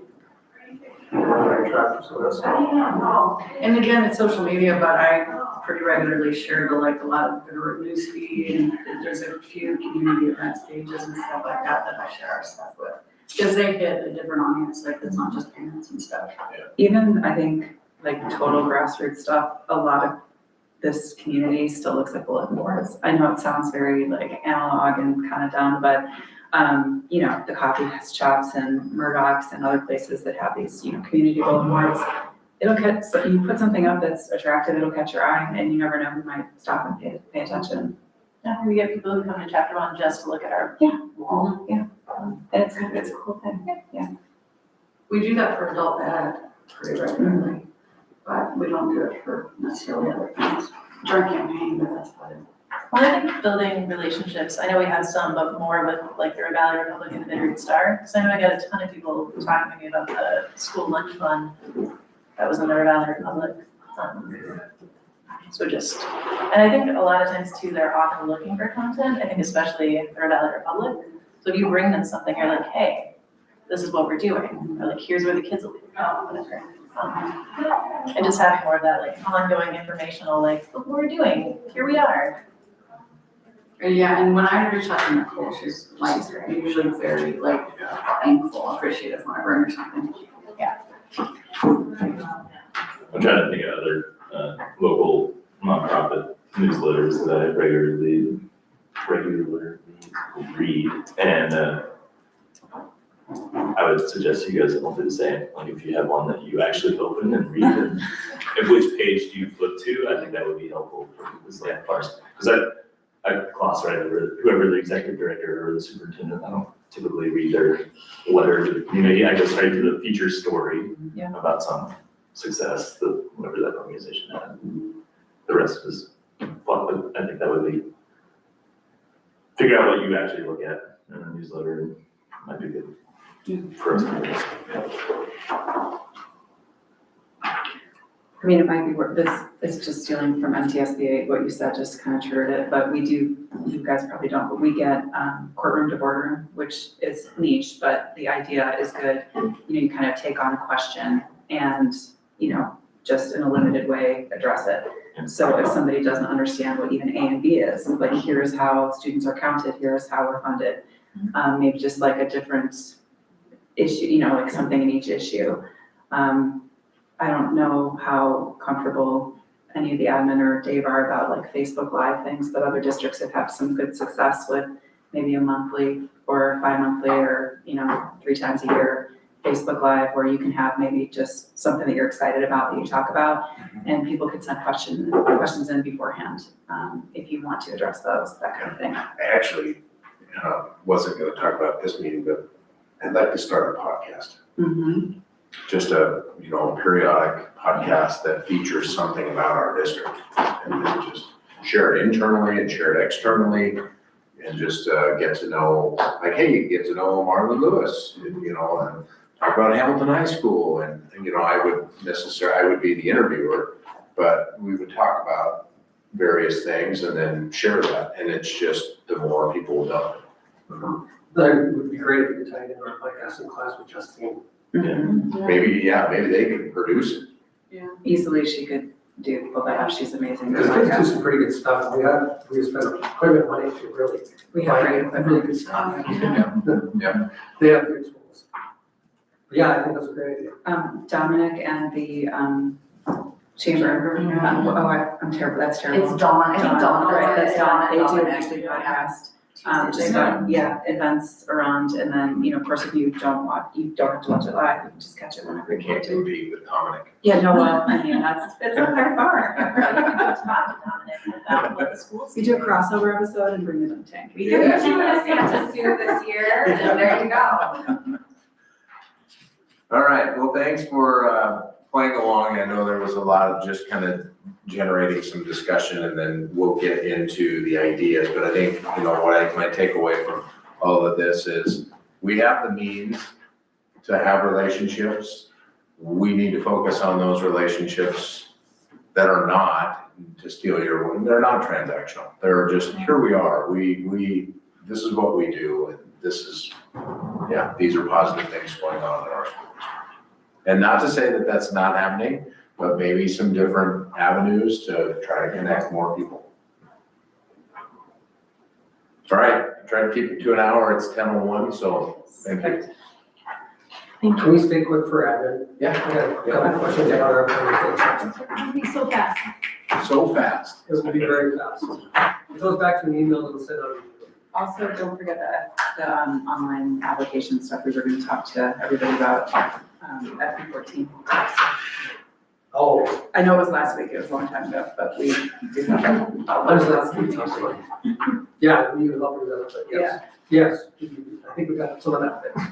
track for some of this. And again, it's social media, but I pretty regularly share a lot of the news feed, and there's a few community events pages and stuff like that I share our stuff with. Because they hit a different audience, like it's not just parents and stuff. Even, I think, like total grassroots stuff, a lot of this community still looks at bulletin boards. I know it sounds very like analog and kind of dumb, but the coffee shops and Murdoch's and other places that have these, community bulletin boards, it'll catch, so you put something up that's attractive, it'll catch your eye, and you never know who might stop and pay attention. Yeah, we get people who come to chapter one just to look at our wall. It's a cool thing, yeah. We do that for adult ed pretty regularly, but we don't do it for necessarily other things. Drink campaign, but that's about it. Well, I think building relationships, I know we have some, but more with like the River Valley Republic and the Bitterroot Star. Because I know I got a ton of people talking to me about the school lunch fund that was in the River Valley Republic. So just, and I think a lot of times too, they're often looking for content, I think especially the River Valley Republic. So if you bring them something, you're like, hey, this is what we're doing, or like, here's where the kids will be, whatever. And just having more of that like ongoing informational, like, look what we're doing, here we are. Yeah, and when I reach out to Nicole, she's like, usually very like thankful, appreciative when I bring her something. I'm trying to think of other local nonprofit newsletters that I regularly read, and I would suggest you guys all do the same. Like if you have one that you actually open and read, and which page do you flip to? I think that would be helpful for the staff parts, because I gloss right over whoever the executive director or the superintendent. I don't typically read their letter to the community. I go straight to the feature story about some success that whatever that organization had. The rest is fun, but I think that would be figure out what you actually look at in a newsletter, and might be good for us to do. I mean, it might be worth, this is just stealing from MTSBA, what you said just kind of triggered it, but we do, you guys probably don't, but we get courtroom to boardroom, which is niche, but the idea is good. You know, you kind of take on a question and, you know, just in a limited way, address it. So if somebody doesn't understand what even A and B is, like here's how students are counted, here's how we're funded. Maybe just like a different issue, you know, like something in each issue. I don't know how comfortable any of the admin or Dave are about like Facebook Live things, but other districts have had some good success with maybe a monthly or bi-monthly or, you know, 3 times a year Facebook Live where you can have maybe just something that you're excited about that you talk about, and people could send questions in beforehand if you want to address those, that kind of thing. I actually wasn't gonna talk about this meeting, but I'd like to start a podcast. Mm-hmm. Just a, you know, periodic podcast that features something about our district. And then just share it internally and share it externally and just get to know, like, hey, you get to know Marlon Lewis, you know, and talk about Hamilton High School. And, you know, I would be the interviewer, but we would talk about various things and then share that. And it's just the more people know. But it would be great if we could tie it into our podcasting class with Justine. Maybe they could produce it. Easily she could pull that off, she's amazing. Because kids do some pretty good stuff. We spent quite a bit of money to really We have find really good stuff. Yeah. They have good tools. But yeah, I think that's a great idea. Dominic and the chamber, I'm terrible, that's terrible. It's Dawn, I think Dawn, Right, that's Dawn, they do Dominic. actually podcast, just about, events around, and then, you know, of course, if you don't have to watch it live, you can just catch it whenever you Can't want to. compete with Dominic. Yeah, no, well, I mean, it's a high bar. Talk to Dominic about what the schools. We do a crossover episode and bring it on tank. We can put you in a Santa suit this year, and there you go. All right, well, thanks for playing along. I know there was a lot of just kind of generating some discussion, and then we'll get into the ideas. But I think, you know, what my takeaway from all of this is we have the means to have relationships. We need to focus on those relationships that are not, to steal your word, they're not transactional. They're just, here we are. This is what we do, and this is, these are positive things going on in our schools. And not to say that that's not happening, but maybe some different avenues to try to connect more people. All right, try to keep it to an hour. It's 10:01, so thank you. Can we stay quick for admin? Yeah. I got a couple questions about our presentation. It'll be so fast. So fast. It will be very fast. It goes back to an email that was sent out. Also, don't forget the online application stuff we were gonna talk to everybody about, FP14. Oh, I know it was last week, it was a long time ago, but we did have. I was last week. Yeah, we will help you with that, but yes. Yes, I think we got some of that fixed.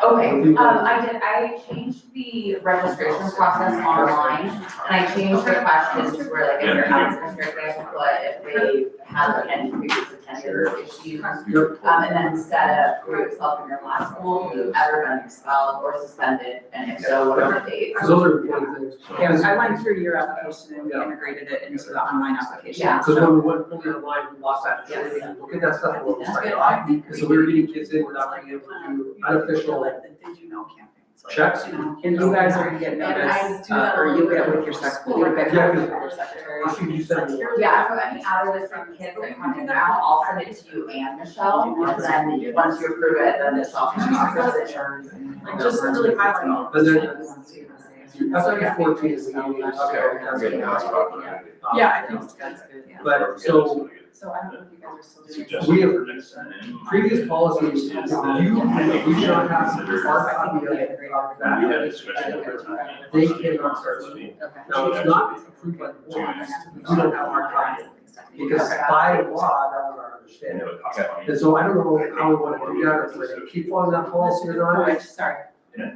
Okay, I changed the registration process online, and I changed the questions to where like if you're out of district, they have to put if they have any previous attendance issues. And then instead of prove yourself in your last school, have you ever been expelled or suspended, and if so, what are the dates? Because those are important things. Yeah, I went through your application and we integrated it into the online application. Yeah. Because when we went fully online, we lost that. Yes. Look at that stuff, we'll start off. So we were getting kids in, we're not being able to do unofficial Did you know campaigns? checks. And you guys are gonna get notice, or you'll get with your secretary, you'll get Yeah, with your secretary. I think you said more. Yeah, so any out of district kids that come in now, I'll send it to you and Michelle, and then once you approve it, then Michelle can Like, just really highlight all. But then, after 14 is the meeting. I'm getting asked about that. Yeah, I think That's good, yeah. But so So I don't know if you guys are still doing. Suggestion We have for next time. previous policies, if we should not have our copy of We had a that. discussion over time. They cannot start school. Okay. Now, it's not approved by the board, we don't have our copy, because by law, that was our And understanding. it would cost money. And so I don't know how we want to do that, or if we're gonna keep following that policy or not. Sorry.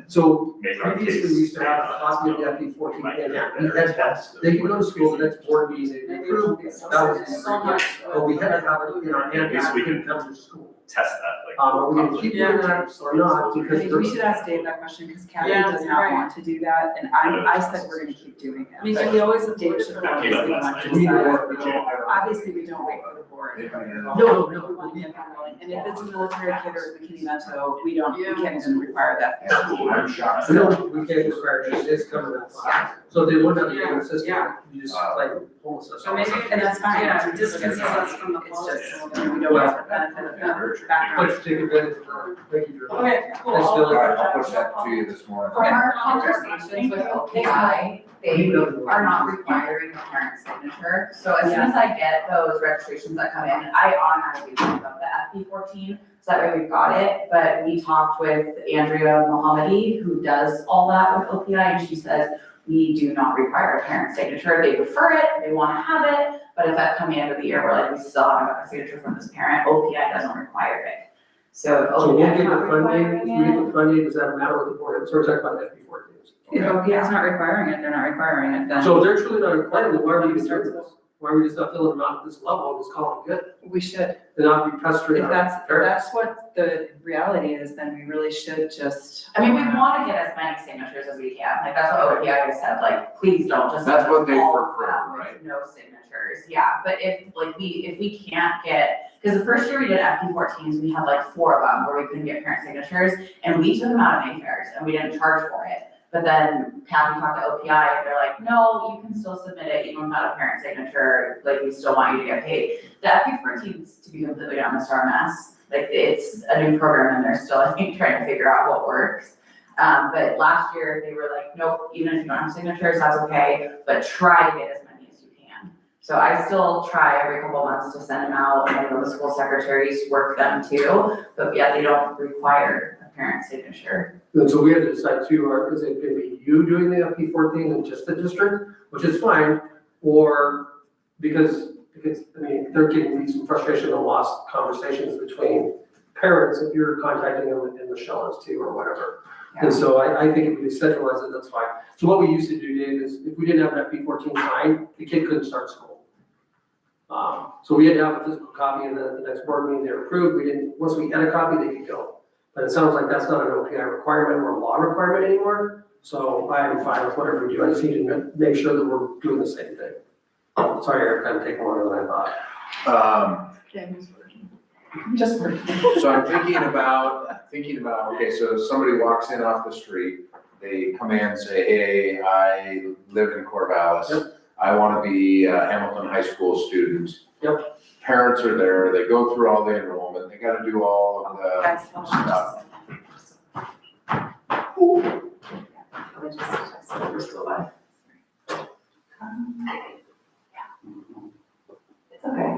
So Make our previously, case. we used to have a copy of the FP 14, and we had that. They could go to school, the next board meeting, they approved, that was so much, but we had to have it in our hand, At least we we can couldn't come to school. Test that, like. Are we gonna keep doing that or not, I because think we should ask Dave that question, because Kathy Yeah, does not right. want to do that, and I said we're gonna keep doing it. I mean, but we always. Dave should That came up obviously last want night. to we need decide. more. Obviously, we don't wait for the board. No. And if it's a military kid or a bikini mental, we can't even require that. I'm shocked. No, we can't discard it, it's coming out. So they wouldn't have to do a system, you just like homelessness. So maybe, And that's fine. yeah, distances us from the It's policy. just, we don't have the benefit of that background. Let's take advantage of that, thank you, Drew. Okay, cool. Thanks, I'll- Dylan. All right, I'll push that to you this morning. From our conversations with OPI, they are not requiring a parent signature. So as soon as I get those registrations that come in, I automatically look up the FP 14, so that way we've got it. But we talked with Andrea Mohammadi, who does all that with OPI, and she says, we do not require a parent signature. They prefer it, they wanna have it, but if at coming end of the year, we're like, we still haven't got a signature from this parent, OPI doesn't require it. So if So we'll OPI get is the not funding, if requiring we get it, the funding, does that matter what the board, so we're talking about that before. If OPI is not requiring it, they're not requiring it, then. So if they're truly not requiring it, why are we even starting this? Why are we just not filling them out at this level and just calling it good? We should, And not be pestering if our that's parents? what the reality is, then we really should just. I mean, we wanna get as many signatures as we can, like, that's what OPI has said, like, please don't just. That's what they all of prefer, them with right? No signatures, yeah, but if we can't get, cause the first year we did FP 14s, we had like 4 of them where we couldn't get parent signatures, and we took them out of Mayfairs, and we didn't charge for it. But then Kathy talked to OPI, and they're like, no, you can still submit it even without a parent signature, like, we still want you to get paid. The FP 14s, to be completely honest, are a mess. Like, it's a new program and they're still, I think, trying to figure out what works. But last year, they were like, nope, even if you don't have signatures, that's okay, but try to get as many as you can. So I still try every couple months to send them out, and I know the school secretaries work them too, but yeah, they don't require a parent signature. And so we have to decide too, is it gonna be you doing the FP 14 and just the district, which is fine, or because, I mean, they're getting some frustration and lost conversations between parents if you're contacting them and Michelle is too, or whatever. And so I think if we centralize it, that's fine. So what we used to do, Dave, is if we didn't have an FP 14 signed, the kid couldn't start school. So we had to have a physical copy, and then the next board meeting, they're approved. We didn't, once we had a copy, they could go. But it sounds like that's not an OPI requirement or a law requirement anymore. So I am fine with whatever we do. I just need to make sure that we're doing the same thing. Sorry, Eric, kind of taking longer than I thought. Just working. So I'm thinking about, okay, so somebody walks in off the street, they come in and say, hey, I live in Corvallis. Yep. I want to be a Hamilton High School student. Yep. Parents are there, they go through all the enrollment, they gotta do all of the Guys, hold on stuff. just a second. We're still alive. It's okay.